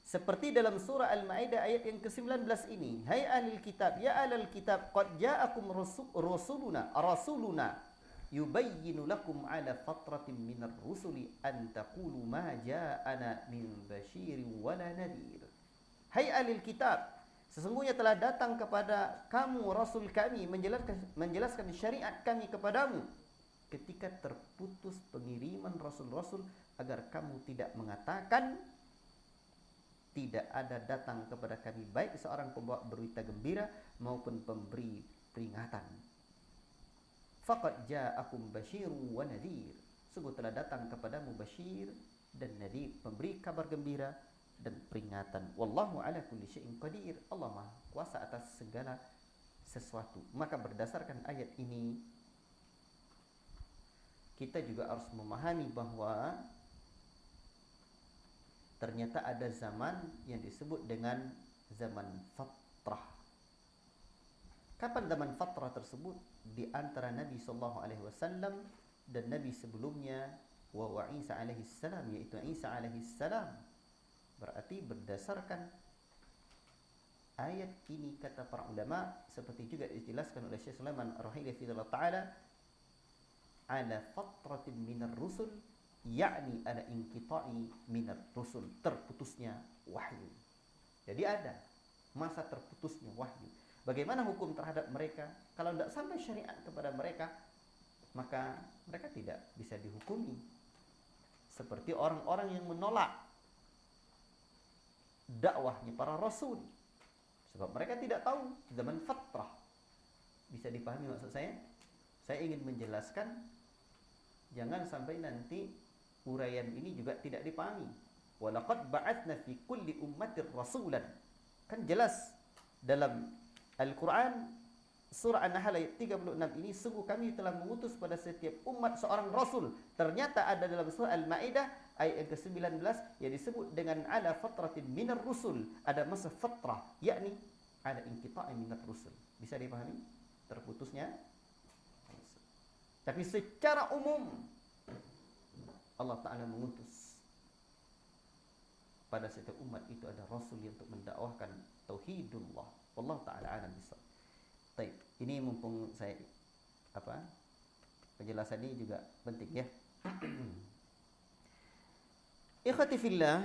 Seperti dalam surah Al-Maidah ayat yang ke-19 ini, hai ahlul kitab, ya ahlul kitab, qad ja'akum rasuluna yubayyinu lakum ala fatratin minar rusuli an taqulu ma ja'ana min basyirin wala nadhir. Hai ahlul kitab, sesungguhnya telah datang kepada kamu rasul kami menjelaskan syariat kami kepadamu ketika terputus pengiriman rasul-rasul, agar kamu tidak mengatakan tidak ada datang kepada kami baik seorang pembawa berita gembira maupun pemberi peringatan. Faqad ja'akum basyirun wa nadhir, sungguh telah datang kepadamu basyir dan nadhir, pemberi kabar gembira dan peringatan. Wallahu ala kulli syai'in qadir, Allah Maha kuasa atas segala sesuatu. Maka berdasarkan ayat ini kita juga harus memahami bahwa ternyata ada zaman yang disebut dengan zaman fatrah. Kapan zaman fatrah tersebut? Di antara Nabi SAW dan Nabi sebelumnya wa Isa alaihi salam, yaitu Isa alaihi salam. Berarti berdasarkan ayat ini kata para ulama, seperti juga dijelaskan oleh Syekh Sulaiman Ar-Ruhaili fidallahu ta'ala, ala fatratin minar rusul, yakni ada inqita'i minar rusul, terputusnya wahyu. Jadi ada masa terputusnya wahyu. Bagaimana hukum terhadap mereka? Kalau tidak sampai syariat kepada mereka, maka mereka tidak bisa dihukumi. Seperti orang-orang yang menolak dakwahnya para rasul, sebab mereka tidak tahu zaman fatrah. Bisa dipahami maksud saya? Saya ingin menjelaskan, jangan sampai nanti uraian ini juga tidak dipahami. Walaqad ba'atsna fi kulli ummatin rasulan. Kan jelas dalam Al-Quran surah An-Nahl ayat 36 ini, sungguh kami telah mengutus pada setiap umat seorang rasul. Ternyata ada dalam surah Al-Maidah ayat yang ke-19 yang disebut dengan ala fatratin minar rusul, ada masa fatrah, yakni ada inqita'i minar rusul. Bisa dipahami terputusnya. Tapi secara umum Allah Ta'ala mengutus pada setiap umat itu ada rasul yang untuk mendakwahkan tauhidullah. Wallahu Ta'ala alam bisawab. Baik, ini mumpung saya penjelasan ini juga penting ya. Ikhwati fillah,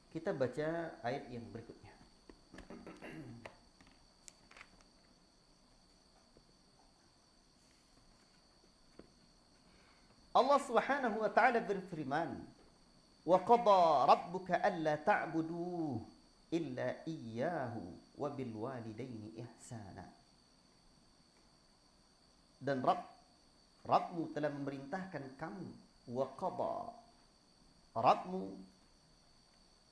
kita baca ayat yang berikutnya. Allah Subhanahu wa taala berfirman, "Wa qada rabbuka alla ta'budu illa iyyahu wa bil walidaini ihsana." Dan Rabbmu telah memerintahkan kamu, wa qada, Rabbmu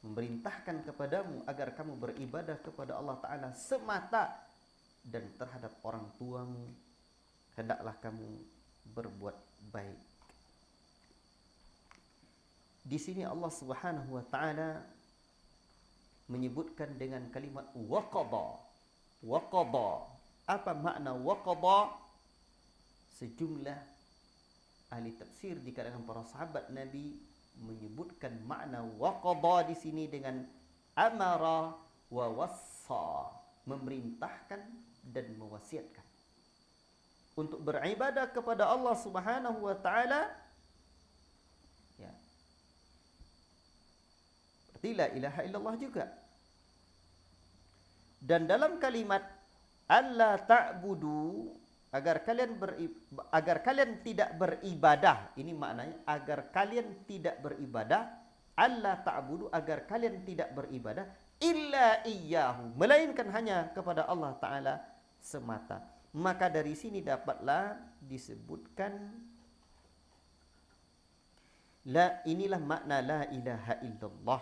memerintahkan kepadamu agar kamu beribadah kepada Allah Ta'ala semata, dan terhadap orang tuamu hendaklah kamu berbuat baik. Di sini Allah Subhanahu wa taala menyebutkan dengan kalimat waqada. Waqada. Apa makna waqada? Sejumlah ahli tafsir di kalangan para sahabat Nabi menyebutkan makna waqada di sini dengan amara wa wassa, memerintahkan dan mewasiatkan untuk beribadah kepada Allah Subhanahu wa taala. Ya. Berarti la ilaha illallah juga. Dan dalam kalimat alla ta'budu, agar kalian tidak beribadah, ini maknanya agar kalian tidak beribadah, alla ta'budu, agar kalian tidak beribadah illa iyyahu, melainkan hanya kepada Allah Ta'ala semata. Maka dari sini dapatlah disebutkan inilah makna la ilaha illallah.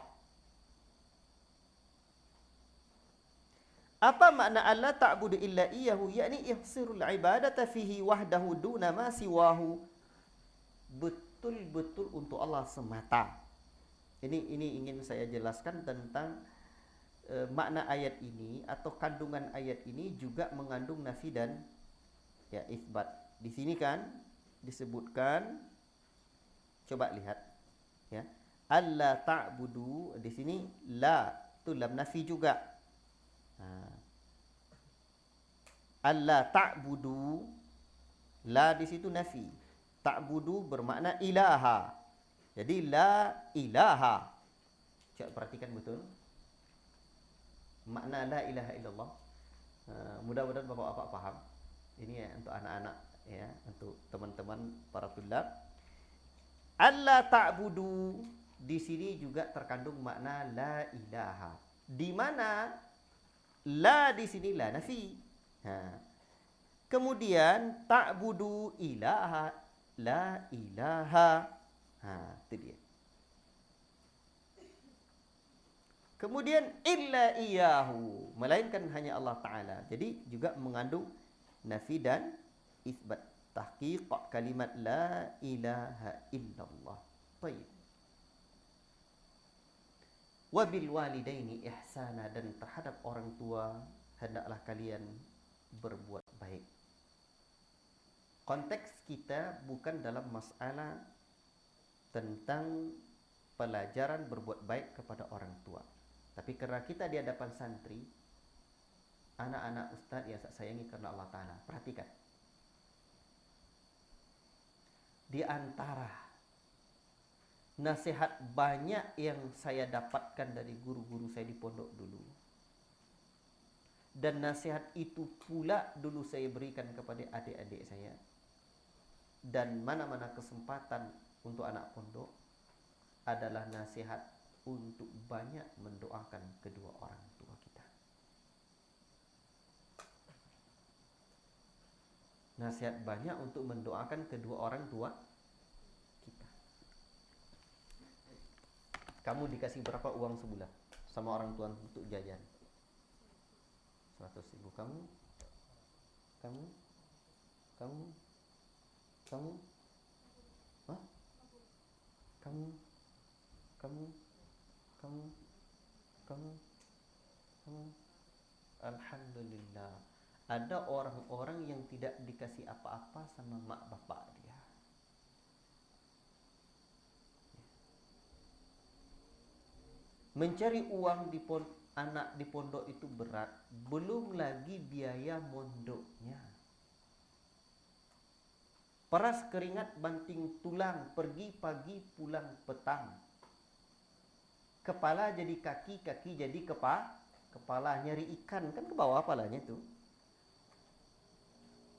Apa makna alla ta'budu illa iyyahu? Yakni ihsirul ibadata fihi wahdahu duna ma siwahu. Betul-betul untuk Allah semata. Ini ingin saya jelaskan tentang makna ayat ini atau kandungan ayat ini juga mengandung nafi dan ya isbat. Di sini kan disebutkan, coba lihat ya. Alla ta'budu, di sini la itu lam nafi juga. Alla ta'budu, la di situ nafi. Ta'budu bermakna ilaha. Jadi la ilaha. Coba perhatikan betul makna la ilaha illallah. Mudah-mudahan bapak-bapak paham. Ini ya untuk anak-anak ya, untuk teman-teman para tulab. Alla ta'budu di sini juga terkandung makna la ilaha. Di mana la di sini la nafi. Kemudian ta'budu ilaha, la ilaha. Itu dia. Kemudian illa iyyahu, melainkan hanya Allah Ta'ala. Jadi juga mengandung nafi dan isbat. Tahqiq kalimat la ilaha illallah. Baik. Wabil walidaini ihsana, dan terhadap orang tua hendaklah kalian berbuat baik. Konteks kita bukan dalam masalah tentang pelajaran berbuat baik kepada orang tua. Tapi karena kita di hadapan santri, anak-anak ustadz yang saya sayangi karena Allah Ta'ala, perhatikan. Di antara nasihat banyak yang saya dapatkan dari guru-guru saya di pondok dulu, dan nasihat itu pula dulu saya berikan kepada adik-adik saya, dan mana-mana kesempatan untuk anak pondok, adalah nasihat untuk banyak mendoakan kedua orang tua kita. Nasihat banyak untuk mendoakan kedua orang tua kita. Kamu dikasih berapa uang sebulan sama orang tua untuk jajan? 100.000. Kamu Hah? Kamu Alhamdulillah, ada orang-orang yang tidak dikasih apa-apa sama mak bapak dia. Mencari uang anak di pondok itu berat, belum lagi biaya mondoknya. Peras keringat banting tulang, pergi pagi pulang petang. Kepala jadi kaki, kaki jadi kepala, nyari ikan kan ke bawah kepalanya itu.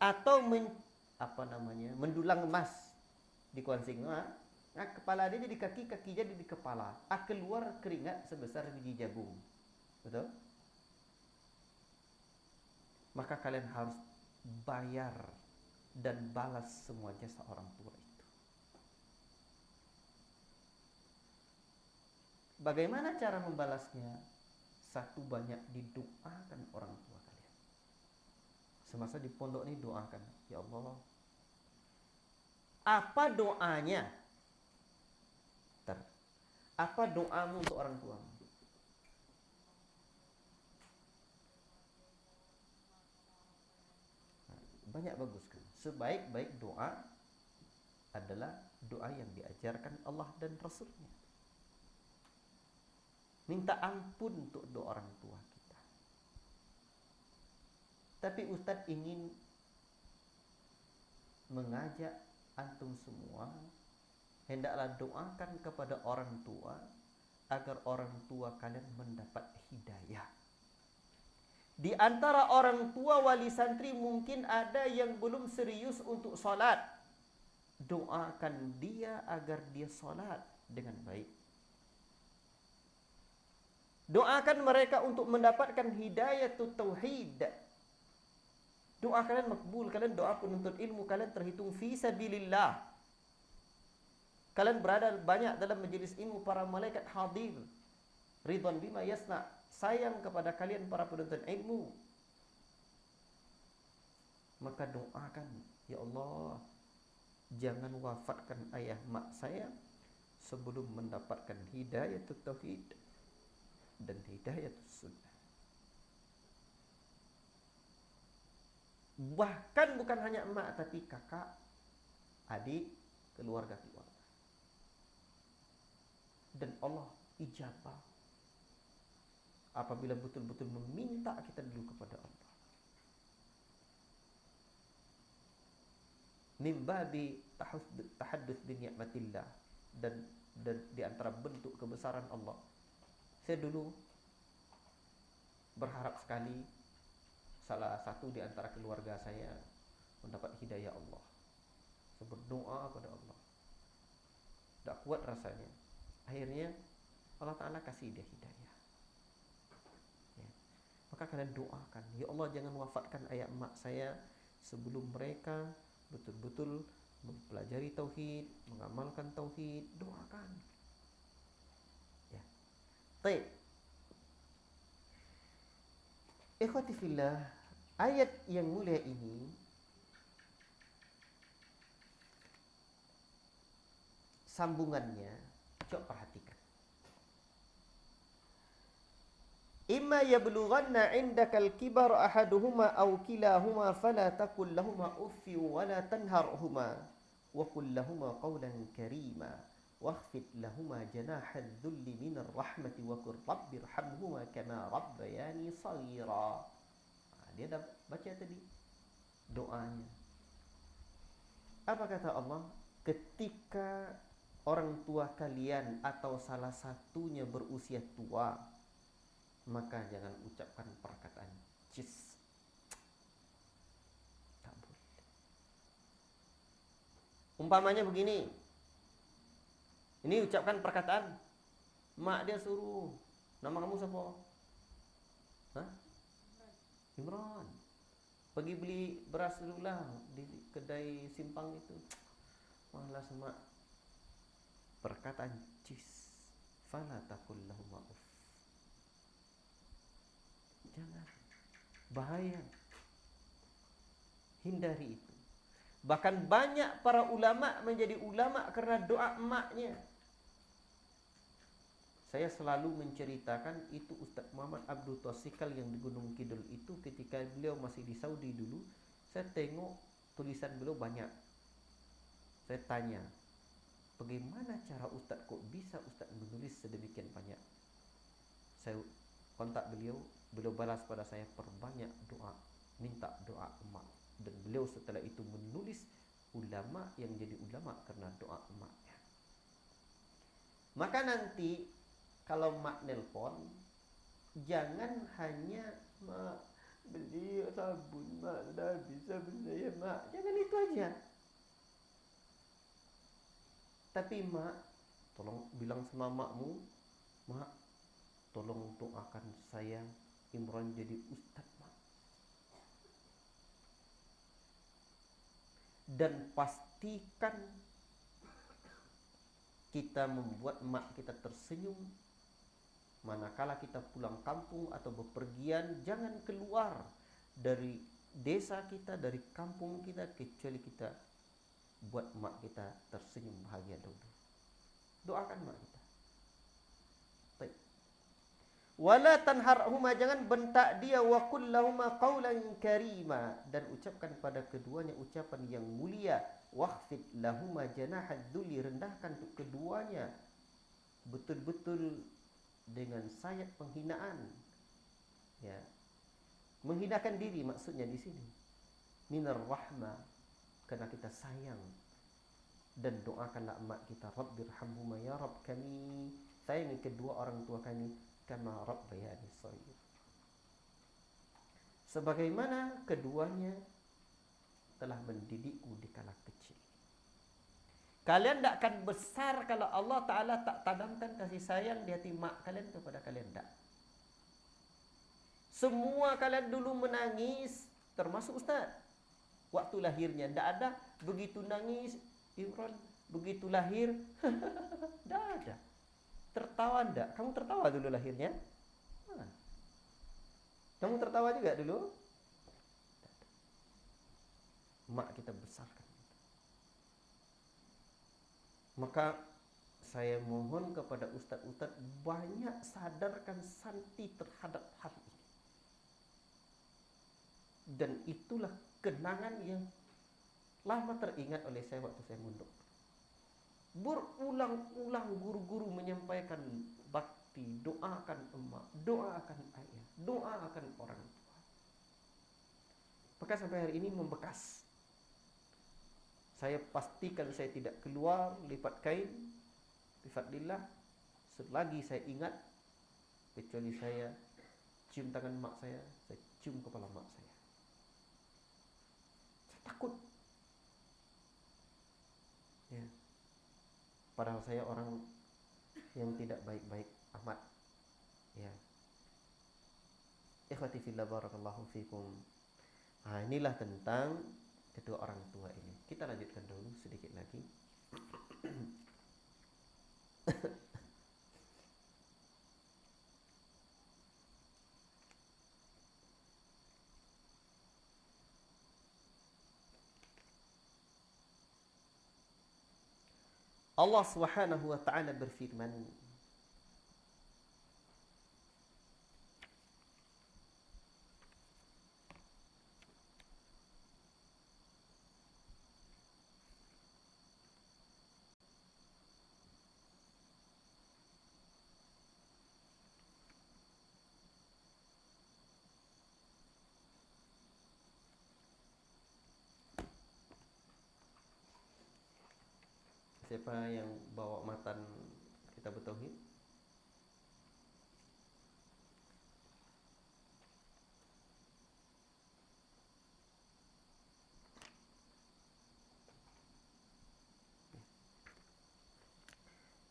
Atau mendulang emas di Kuansing. Nah, kepala dia jadi kaki, kaki jadi di kepala. Keluar keringat sebesar biji jagung. Betul? Maka kalian harus bayar dan balas semua jasa orang tua itu. Bagaimana cara membalasnya? Satu, banyak didoakan orang tua kalian. Semasa di pondok ini doakan, ya Allah. Apa doanya? Apa doamu untuk orang tuamu? Banyak bagus kan? Sebaik-baik doa adalah doa yang diajarkan Allah dan Rasulnya. Minta ampun untuk doa orang tua kita. Tapi Ustadz ingin mengajak antum semua, hendaklah doakan kepada orang tua agar orang tua kalian mendapat hidayah. Di antara orang tua wali santri mungkin ada yang belum serius untuk salat. Doakan dia agar dia salat dengan baik. Doakan mereka untuk mendapatkan hidayatut tauhid. Doa kalian makbul, kalian doa penuntut ilmu, kalian terhitung fi sabilillah. Kalian berada banyak dalam majelis ilmu, para malaikat hadir. Ridwan bima yasna, sayang kepada kalian para penuntut ilmu. Maka doakan, ya Allah, jangan wafatkan ayah mak saya sebelum mendapatkan hidayatut tauhid dan hidayatus sunnah. Bahkan bukan hanya emak, tapi kakak, adik, keluarga-keluarga. Dan Allah ijabah apabila betul-betul meminta kita dulu kepada Allah. Min babi tahadduts bi ni'matillah, dan di antara bentuk kebesaran Allah. Saya dulu berharap sekali salah satu di antara keluarga saya mendapat hidayah Allah. Saya berdoa kepada Allah. Tak kuat rasanya. Akhirnya Allah Ta'ala kasih dia hidayah. Ya. Maka kalian doakan, ya Allah jangan wafatkan ayah emak saya sebelum mereka betul-betul mempelajari tauhid, mengamalkan tauhid. Doakan. Ya. Baik. Ikhwati fillah, ayat yang mulia ini sambungannya coba perhatikan. Imma yablughanna 'indakal kibar ahaduhuma aw kilahuma fala taqul lahumā uff wa la tanharhuma wa qul lahumā qawlan karīmā wakhfid lahumā janāha adh-dhulli minar rahmati wa qur rabbirhamhumā kamā rabbayani shaghīrā. Dia dah baca tadi doanya. Apa kata Allah? Ketika orang tua kalian atau salah satunya berusia tua, maka jangan ucapkan perkataan cis. Tak boleh. Umpamanya begini, ini ucapkan perkataan, mak dia suruh, nama kamu siapa? Hah? Imran. Pergi beli beras dulu lah di kedai simpang itu. Malas mak. Perkataan cis. Fala taqul lahum uff. Jangan. Bahaya. Hindari itu. Bahkan banyak para ulama menjadi ulama karena doa emaknya. Saya selalu menceritakan itu Ustaz Muhammad Abdul Tausikal yang di Gunung Kidul itu, ketika beliau masih di Saudi dulu, saya tengok tulisan beliau banyak. Saya tanya, bagaimana cara Ustaz kok bisa Ustaz menulis sedemikian banyak? Saya kontak beliau, beliau balas pada saya, perbanyak doa, minta doa emak. Dan beliau setelah itu menulis ulama yang jadi ulama karena doa emaknya. Maka nanti kalau mak nelpon, jangan hanya mak beli sabun, mak dah bisa beli ya mak. Jangan itu aja. Tapi mak, tolong bilang sama makmu, mak, tolong doakan saya Imran jadi ustaz mak. Dan pastikan kita membuat mak kita tersenyum. Manakala kita pulang kampung atau bepergian, jangan keluar dari desa kita, dari kampung kita, kecuali kita buat mak kita tersenyum bahagia dulu. Doakan mak kita. Baik. Wala tanharhuma, jangan bentak dia, wa qul lahumā qawlan karīmā, dan ucapkan pada keduanya ucapan yang mulia. Wakhfid lahumā janāha adh-dhulli, rendahkan untuk keduanya betul-betul dengan sayap penghinaan. Ya. Menghinakan diri maksudnya di sini. Minar rahmah, karena kita sayang. Dan doakanlah emak kita, Rabbirhamhuma, ya Rabb kami sayangi kedua orang tua kami, kama rabbayani shaghir. sebagaimana keduanya telah mendidikku di kala kecil. Kalian tidak akan besar kalau Allah Ta'ala tak tanamkan kasih sayang di hati mak kalian kepada kalian. Tak. Semua kalian dulu menangis, termasuk Ustaz. Waktu lahirnya, tidak ada begitu nangis, Imran, begitu lahir, tidak ada. Tertawa tidak? Kamu tertawa dulu lahirnya? Kamu tertawa juga dulu? Mak kita besarkan. Maka saya mohon kepada ustaz-ustaz banyak sadarkan santi terhadap hal ini. Dan itulah kenangan yang lama teringat oleh saya waktu saya mondok. Berulang-ulang guru-guru menyampaikan bakti, doakan emak, doakan ayah, doakan orang tua. Maka sampai hari ini membekas. Saya pastikan saya tidak keluar lipat kain bifadlillah selagi saya ingat, kecuali saya cium tangan mak saya cium kepala mak saya. Saya takut. Ya. Padahal saya orang yang tidak baik-baik amat. Ya. Ikhwati fillah barakallahu fikum. Inilah tentang kedua orang tua ini. Kita lanjutkan dulu sedikit lagi. Allah Subhanahu wa taala berfirman, siapa yang bawa matan kitab tauhid?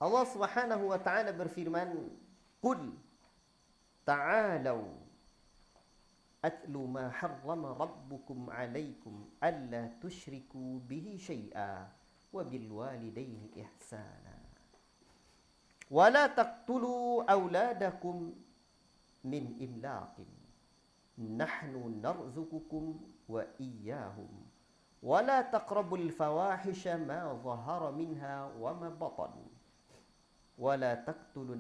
Allah Subhanahu wa taala berfirman, "Qul ta'alu atlu ma harrama rabbukum 'alaikum alla tusyriku bihi syai'a wa bil walidaini ihsana wa la taqtulu auladakum min imlaqin nahnu narzuqukum wa iyyahum wa la taqrabul fawahisha ma dhahara minha wa ma batan ولا تقتلوا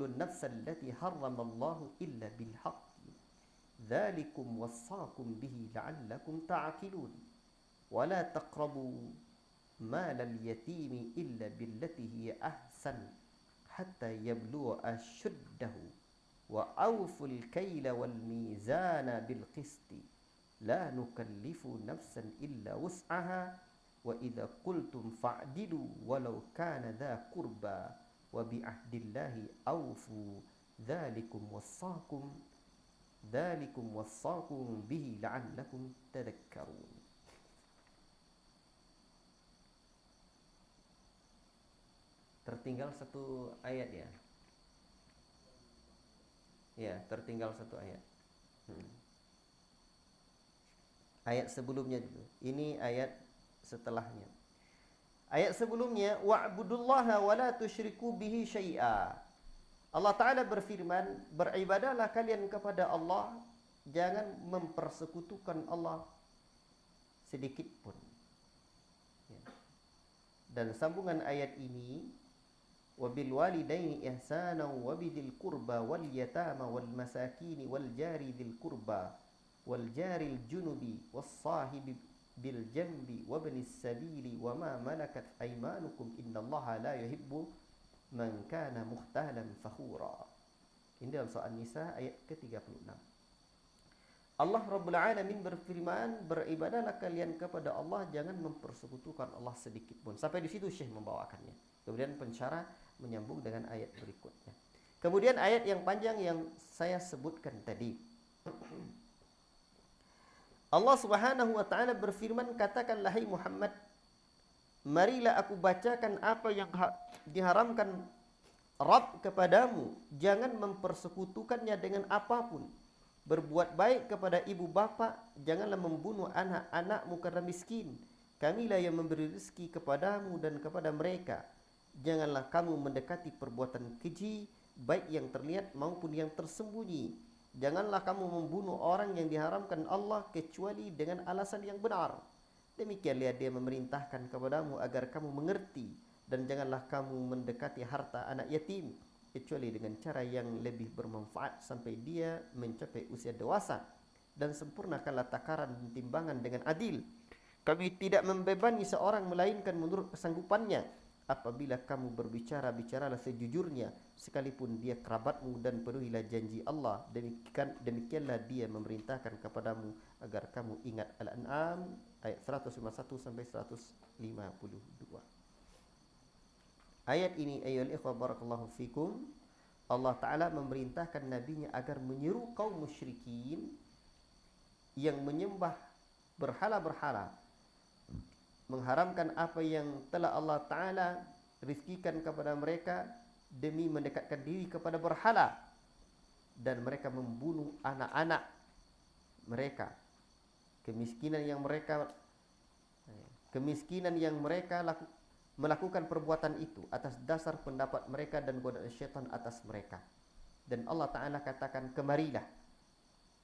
النفس التي حرم الله إلا بالحق ذلكم وصاكم به لعلكم تعقلون ولا تقربوا مال اليتيم إلا بالتي هي أحسن حتى يبلغ أشده وأوفوا الكيل والميزان بالقسط لا نكلف نفسا إلا وسعها وَإِذَا قُلْتُمْ فَاعْدِلُوا وَلَوْ كَانَ ذَا قُرْبَى وَبِعَهْدِ اللَّهِ أَوْفُوا ذَلِكُمْ وَصَّاكُمْ بِهِ لَعَلَّكُمْ تَذَكَّرُونَ. Tertinggal satu ayat ya. Ya, tertinggal satu ayat. Ayat sebelumnya dulu. Ini ayat setelahnya. Ayat sebelumnya, wa'budullaha wa la tusyriku bihi syai'a. Allah Ta'ala berfirman, beribadahlah kalian kepada Allah, jangan mempersekutukan Allah sedikit pun. Ya. Dan sambungan ayat ini, wabil walidaini ihsana wa bidil qurba wal yatama wal masakini wal jari dzil qurba wal jaril junubi was sahibi bil jambi wa ibnis sabili wa ma malakat aymanukum innallaha la yuhibbu man kana mukhtalan fakhura. Ini dalam surah An-Nisa ayat ke-36. Allah Rabbul Alamin berfirman, beribadahlah kalian kepada Allah, jangan mempersekutukan Allah sedikit pun. Sampai di situ Syekh membawakannya. Kemudian pensyarah menyambung dengan ayat berikutnya. Kemudian ayat yang panjang yang saya sebutkan tadi. Allah Subhanahu wa taala berfirman, katakanlah hai Muhammad, marilah aku bacakan apa yang diharamkan Rabb kepadamu, jangan mempersekutukannya dengan apapun. Berbuat baik kepada ibu bapa, janganlah membunuh anak-anakmu karena miskin. Kamilah yang memberi rezeki kepadamu dan kepada mereka. Janganlah kamu mendekati perbuatan keji, baik yang terlihat maupun yang tersembunyi. Janganlah kamu membunuh orang yang diharamkan Allah kecuali dengan alasan yang benar. Demikianlah dia memerintahkan kepadamu agar kamu mengerti. Dan janganlah kamu mendekati harta anak yatim kecuali dengan cara yang lebih bermanfaat sampai dia mencapai usia dewasa. Dan sempurnakanlah takaran dan timbangan dengan adil. Kami tidak membebani seorang melainkan menurut kesanggupannya. Apabila kamu berbicara, bicaralah sejujurnya, sekalipun dia kerabatmu, dan penuhilah janji Allah. Demikianlah dia memerintahkan kepadamu agar kamu ingat. Al-An'am ayat 151 sampai 152. Ayat ini ayyuhal ikhwah barakallahu fikum, Allah Ta'ala memerintahkan nabinya agar menyeru kaum musyrikin yang menyembah berhala-berhala, mengharamkan apa yang telah Allah Ta'ala rizkikan kepada mereka demi mendekatkan diri kepada berhala, dan mereka membunuh anak-anak mereka. Kemiskinan yang mereka melakukan perbuatan itu atas dasar pendapat mereka dan godaan syaitan atas mereka. Dan Allah Ta'ala katakan, kemarilah,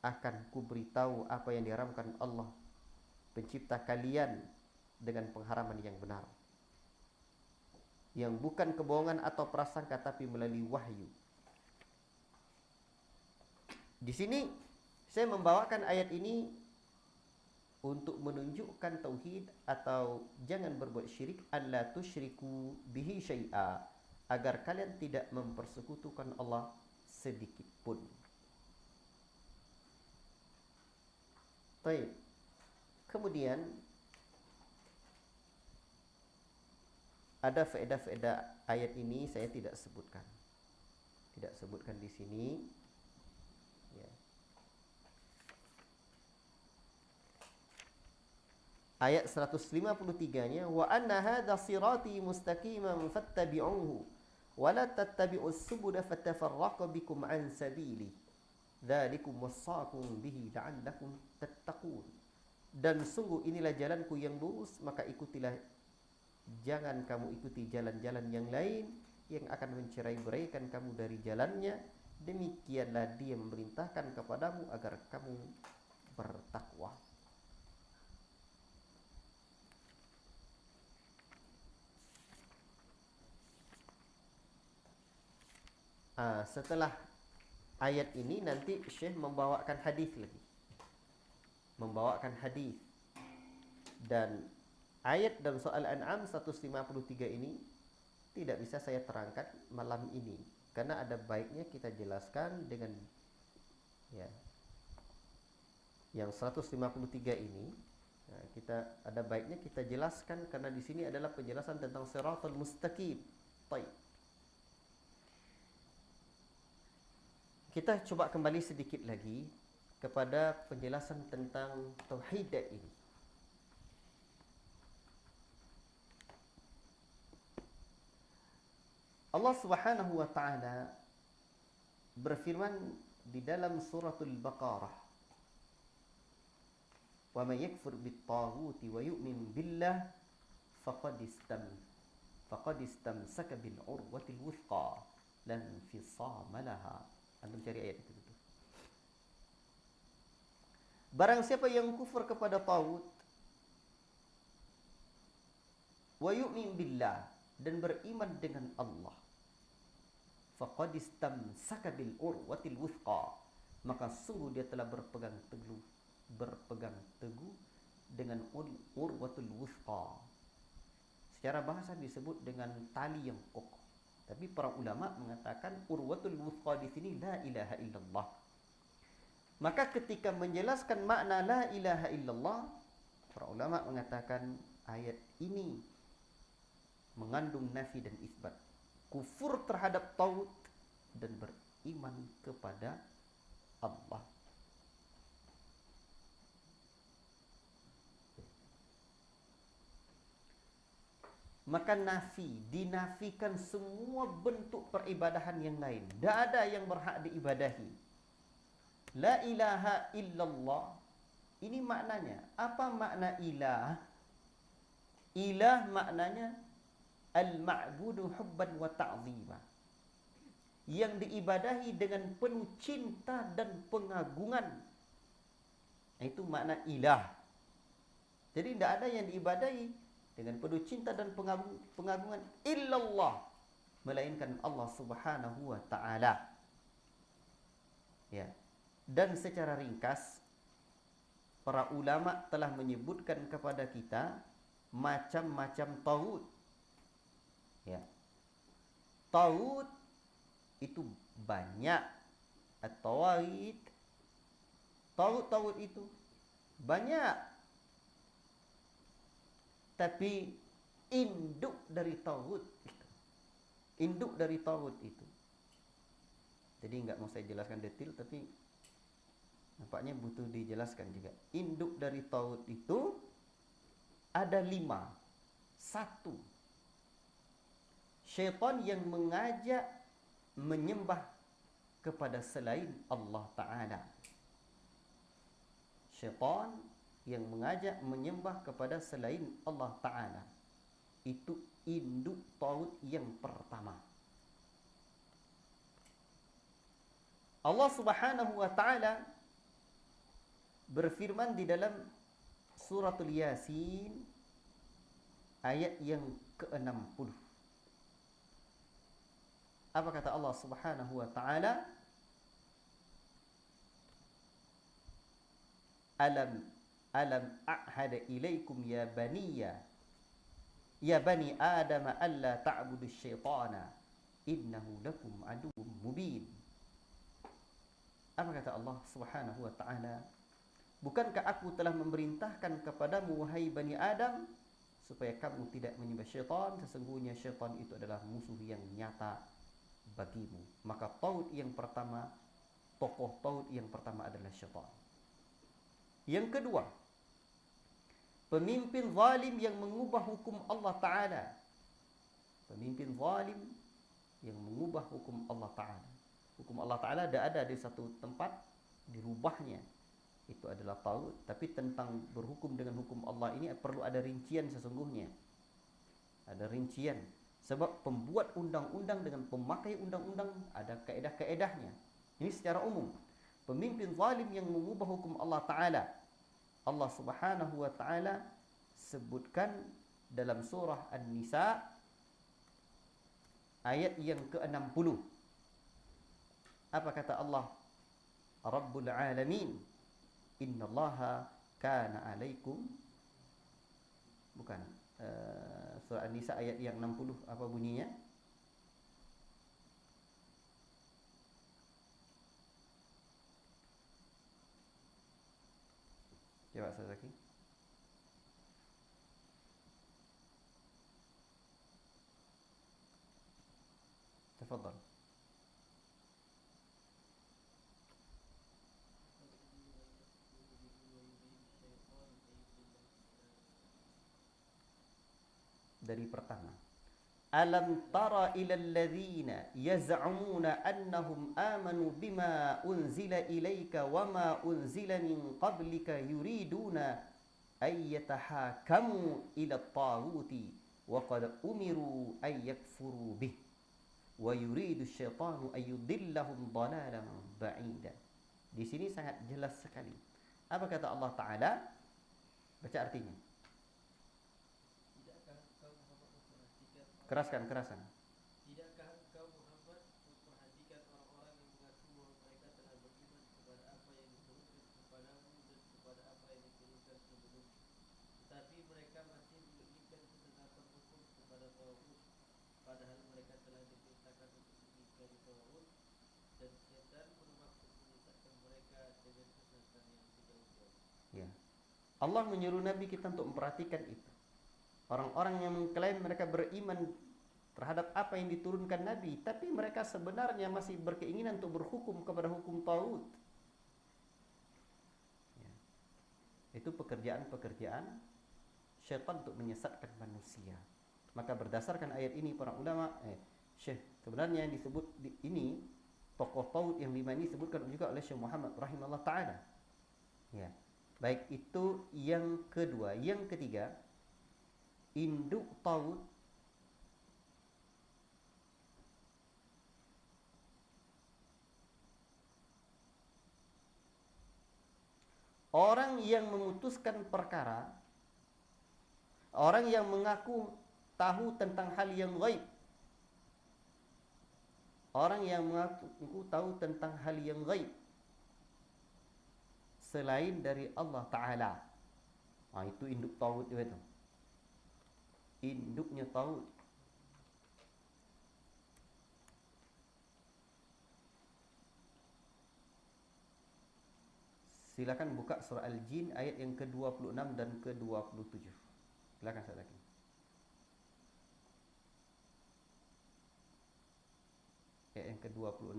akan kuberitahu apa yang diharamkan Allah pencipta kalian dengan pengharaman yang benar, yang bukan kebohongan atau prasangka, tapi melalui wahyu. Di sini saya membawakan ayat ini untuk menunjukkan tauhid atau jangan berbuat syirik, alla tusyriku bihi syai'a, agar kalian tidak mempersekutukan Allah sedikit pun. Baik. Kemudian ada faedah-faedah ayat ini saya tidak sebutkan. Tidak sebutkan di sini. Ya. Ayat 153-nya, wa anna hadza sirati mustaqiman fattabi'uhu wa la tattabi'us subula fatafarraqa bikum an sabili dzalikum wassaqum bihi la'allakum tattaqun. Dan sungguh inilah jalanku yang lurus, maka ikutilah, jangan kamu ikuti jalan-jalan yang lain yang akan mencerai-beraikan kamu dari jalannya. Demikianlah dia memerintahkan kepadamu agar kamu bertakwa. Setelah ayat ini nanti Syekh membawakan hadis lagi. Dan ayat dalam soal An'am 153 ini tidak bisa saya terangkan malam ini, karena ada baiknya kita jelaskan dengan ya. Yang 153 ini kita ada baiknya kita jelaskan, karena di sini adalah penjelasan tentang siratal mustaqim. Baik. Kita coba kembali sedikit lagi kepada penjelasan tentang tauhid ini. Allah Subhanahu wa taala berfirman di dalam suratul Baqarah, "Wa may yakfur bit-taghuti wa yu'min billah faqad istamsaka bil urwatil wuthqa lan fisama laha." Antum cari ayat itu. Barang siapa yang kufur kepada taghut wa yu'min billah, dan beriman dengan Allah, faqad istamsaka bil urwatil wuthqa, maka sungguh dia telah berpegang teguh dengan urwatul wuthqa. Secara bahasa disebut dengan tali yang kokoh, tapi para ulama mengatakan urwatul wuthqa di sini la ilaha illallah. Maka ketika menjelaskan makna la ilaha illallah, para ulama mengatakan ayat ini mengandung nafi dan isbat, kufur terhadap taghut dan beriman kepada Allah. maka dinafikan semua bentuk peribadahan yang lain. Tidak ada yang berhak diibadahi. La ilaha illallah. Ini maknanya. Apa makna ilah? Ilah maknanya al-ma'budu hubban wa ta'zima. Yang diibadahi dengan penuh cinta dan pengagungan. Itu makna ilah. Jadi tidak ada yang diibadahi dengan penuh cinta dan pengagungan illallah, melainkan Allah Subhanahu wa taala. Ya. Dan secara ringkas para ulama telah menyebutkan kepada kita macam-macam taghut. Ya. Taghut itu banyak. At-tawaghit, taghut itu banyak. Tapi induk dari taghut itu. Induk dari taghut itu. Jadi enggak mau saya jelaskan detail, tapi nampaknya butuh dijelaskan juga. Induk dari taghut itu ada 5. 1. Syaitan yang mengajak menyembah kepada selain Allah Ta'ala. Syaitan yang mengajak menyembah kepada selain Allah Ta'ala. Itu induk taghut yang pertama. Allah Subhanahu wa Ta'ala berfirman di dalam suratul Yasin ayat yang ke-60. Apa kata Allah Subhanahu wa Ta'ala? Alam a'hada ilaikum ya bani Adam alla ta'budu syaitana innahu lakum aduwwum mubin. Apa kata Allah Subhanahu wa Ta'ala? Bukankah aku telah memerintahkan kepadamu wahai Bani Adam supaya kamu tidak menyembah syaitan? Sesungguhnya syaitan itu adalah musuh yang nyata bagimu. Maka taghut yang pertama, tokoh taghut yang pertama adalah syaitan. Yang kedua, pemimpin zalim yang mengubah hukum Allah Ta'ala. Pemimpin zalim yang mengubah hukum Allah Ta'ala. Hukum Allah Ta'ala ada di satu tempat, dirubahnya. Itu adalah taghut. Tapi tentang berhukum dengan hukum Allah ini perlu ada rincian sesungguhnya. Ada rincian. Sebab pembuat undang-undang dengan pemakai undang-undang ada kaedah-kaedahnya. Ini secara umum. Pemimpin zalim yang mengubah hukum Allah Ta'ala. Allah Subhanahu wa Ta'ala sebutkan dalam surah An-Nisa ayat yang ke-60. Apa kata Allah? Rabbul Alamin, innallaha kana alaikum. Bukan. Surah An-Nisa ayat yang 60. Apa bunyinya? Coba Sazaki. Tafadhal. Dari pertama. Alam tara ila alladhina yaz'umuna annahum amanu bima unzila ilayka wama unzila min qablika yuriduna ay yatahakamu ila at-taghuti wa qad umiru ay yakfuru bih wa yuridu asyaitanu ay yudillahum dhalalan ba'ida. Di sini sangat jelas sekali. Apa kata Allah Ta'ala? Baca artinya. Keraskan. Tidakkah engkau Muhammad memperhatikan orang-orang yang mengaku bahwa mereka telah beriman kepada apa yang diturunkan kepadamu dan kepada apa yang diturunkan sebelum, tetapi mereka masih menginginkan penetapan hukum kepada taghut, padahal mereka telah diperintahkan untuk mengingkari taghut, dan syaitan bermaksud menyesatkan mereka dengan kesesatan yang sejauh-jauh. Ya. Allah menyuruh Nabi kita untuk memperhatikan itu. Orang-orang yang mengklaim mereka beriman terhadap apa yang diturunkan Nabi, tapi mereka sebenarnya masih berkeinginan untuk berhukum kepada hukum taghut. Ya. Itu pekerjaan-pekerjaan syaitan untuk menyesatkan manusia. Maka berdasarkan ayat ini para ulama, Syekh, sebenarnya yang disebut ini tokoh tauhid yang 5 ini disebutkan juga oleh Syekh Muhammad rahimahullah taala. Ya. Baik itu yang kedua, yang ketiga, induk tauhid orang yang memutuskan perkara, orang yang mengaku tahu tentang hal yang gaib. Orang yang mengaku tahu tentang hal yang gaib selain dari Allah Ta'ala. Itu induk tauhid itu. Induknya tauhid. Silakan buka surah Al-Jin ayat yang ke-26 dan ke-27. Silakan saya lagi. Ayat yang ke-26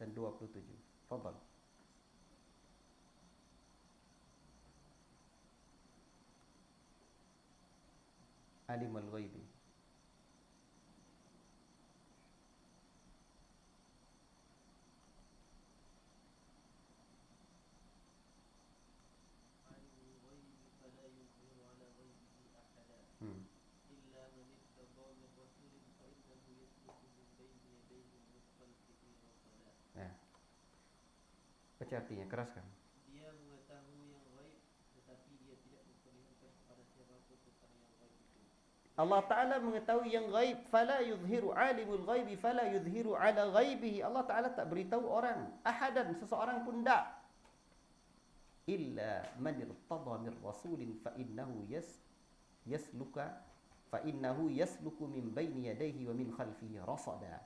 dan 27. Fadhal. Alimul ghaibi. Baca artinya, keraskan. Dia mengetahui yang gaib, tetapi dia tidak memperlihatkan kepada siapapun tentang yang gaib itu. Allah Ta'ala mengetahui yang gaib, fala yudhiru alimul ghaibi fala yudhiru ala ghaibihi. Allah Ta'ala tak beritahu orang, ahadan, seseorang pun tak. Illa man irtada min rasulin fa innahu yasluku min baini yadayhi wa min khalfihi rasada.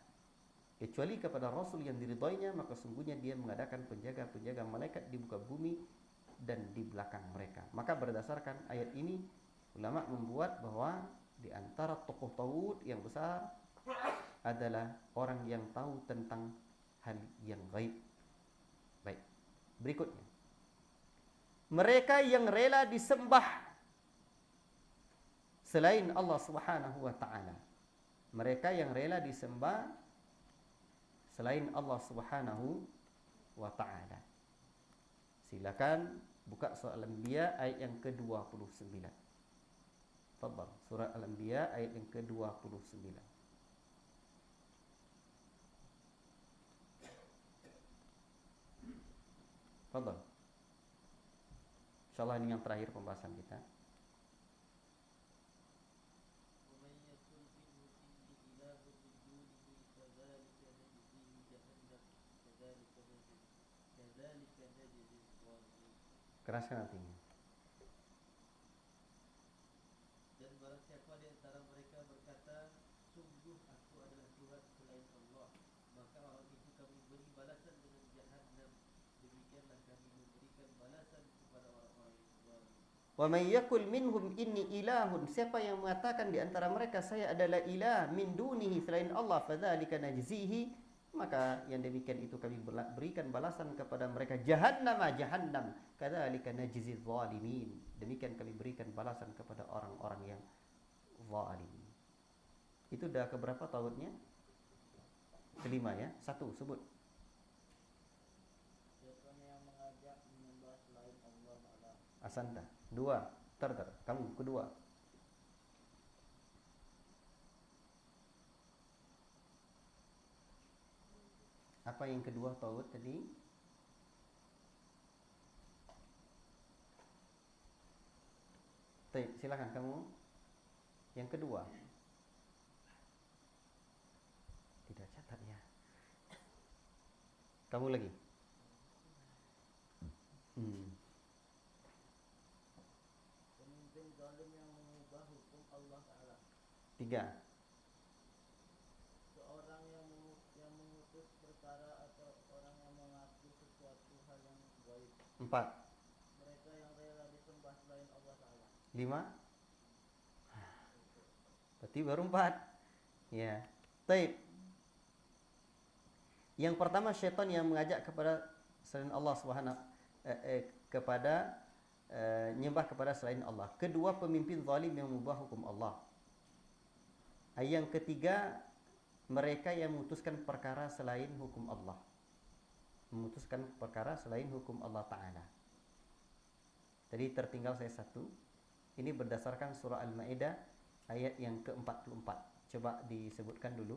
Kecuali kepada Rasul yang diridhoinya, maka sungguhnya dia mengadakan penjaga-penjaga malaikat di muka bumi dan di belakang mereka. Maka berdasarkan ayat ini, ulama membuat bahwa di antara tokoh tauhid yang besar adalah orang yang tahu tentang hal yang gaib. Baik, berikutnya. Mereka yang rela disembah selain Allah Subhanahu wa taala. Mereka yang rela disembah selain Allah Subhanahu wa taala. Silakan buka surah Al-Anbiya ayat yang ke-29. Tafadhal, surah Al-Anbiya ayat yang ke-29. Tafadhal. Insyaallah ini yang terakhir pembahasan kita. Keraskan artinya. Dan barang siapa di antara mereka berkata, sungguh aku adalah Tuhan selain Allah, maka orang itu kami beri balasan dengan Jahannam. Demikianlah kami memberikan balasan kepada orang-orang yang zalim. Wa may yakul minhum inni ilahun, siapa yang mengatakan di antara mereka saya adalah ilah min dunihi selain Allah, fadzalika najzihi, maka yang demikian itu kami berikan balasan kepada mereka jahannam, kadzalika najzi zalimin, demikian kami berikan balasan kepada orang-orang yang zalim. Itu dah keberapa tauhidnya? Kelima ya. Satu sebut. Siapa yang mengajak menyembah selain Allah Ta'ala. Asanta. Dua. Kamu kedua. Apa yang kedua tauhid tadi? Silakan kamu. Yang kedua. Tidak catat ya. Kamu lagi. Pemimpin zalim yang mengubah hukum Allah Ta'ala. 3. Seorang yang mengutus perkara atau orang yang mengaku sesuatu hal yang gaib. 4. Mereka yang rela disembah selain Allah Ta'ala. 5. Berarti baru 4. Ya. Taib. Yang pertama syaitan yang mengajak kepada selain Allah Subhanahu nyembah kepada selain Allah. Kedua, pemimpin zalim yang mengubah hukum Allah. Yang ketiga, mereka yang memutuskan perkara selain hukum Allah. Memutuskan perkara selain hukum Allah Ta'ala. Tadi tertinggal saya satu. Ini berdasarkan surah Al-Ma'idah ayat yang ke-44. Coba disebutkan dulu.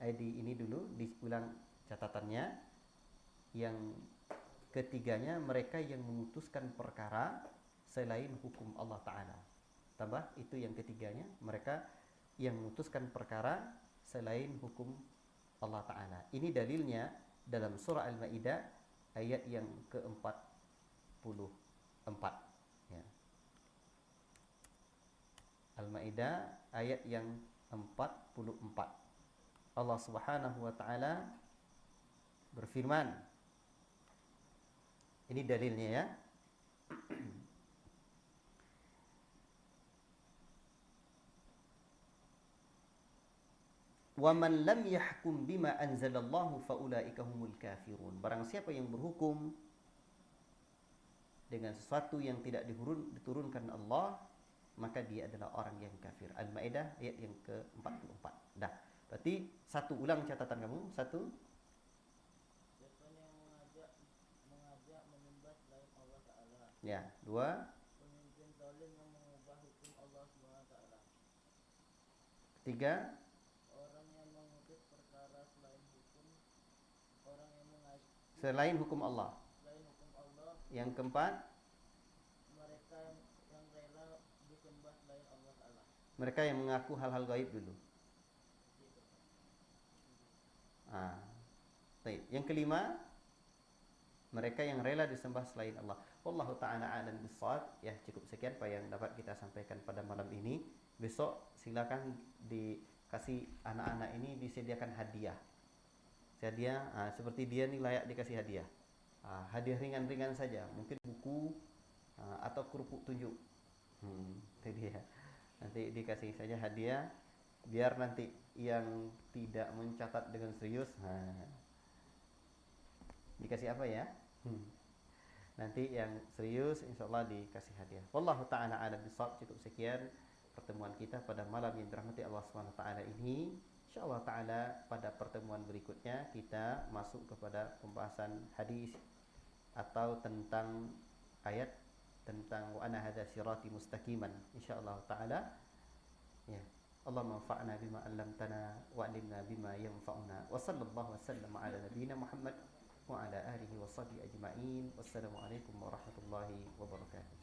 Ini dulu, diulang catatannya. Yang ketiganya, mereka yang memutuskan perkara selain hukum Allah Ta'ala. Tambah, itu yang ketiganya, mereka yang memutuskan perkara selain hukum Allah Ta'ala. Ini dalilnya dalam surah Al-Ma'idah ayat yang ke-44 ya. Al-Ma'idah ayat yang 44. Allah Subhanahu wa Ta'ala berfirman, ini dalilnya ya. Wa man lam yahkum bima anzalallahu faulaika humul kafirun. Barang siapa yang berhukum dengan sesuatu yang tidak diturunkan Allah, maka dia adalah orang yang kafir. Al-Maidah ayat yang ke-44. Dah. Berarti satu, ulang catatan kamu. Satu. Siapa yang mengajak menyembah selain Allah Ta'ala. Ya. Dua. Pemimpin zalim yang mengubah hukum Allah SWT. Tiga. Selain hukum Allah. Yang keempat, mereka yang rela disembah selain Allah Ta'ala. Mereka yang mengaku hal-hal gaib dulu. Baik. Yang kelima, mereka yang rela disembah selain Allah. Wallahu ta'ala a'lam bissawab. Ya, cukup sekian apa yang dapat kita sampaikan pada malam ini. Besok silakan dikasih anak-anak ini disediakan hadiah. Seperti dia nih layak dikasih hadiah. Hadiah ringan-ringan saja, mungkin buku atau kerupuk tunjuk. Itu dia. Nanti dikasih saja hadiah, biar nanti yang tidak mencatat dengan serius, dikasih apa ya? Nanti yang serius insyaallah dikasih hadiah. Wallahu ta'ala a'lam bissawab. Cukup sekian pertemuan kita pada malam yang dirahmati Allah Subhanahu wa taala ini. InsyaAllah ta'ala pada pertemuan berikutnya kita masuk kepada pembahasan hadis atau tentang ayat tentang wa anna hadza sirati mustaqiman insyaallah ta'ala ya. Allah manfa'na bima 'allamtana wa 'allimna bima yanfa'una wa sallallahu wasallam ala nabiyyina Muhammad wa ala alihi wa sahbihi ajma'in. Wassalamu alaikum warahmatullahi wabarakatuh.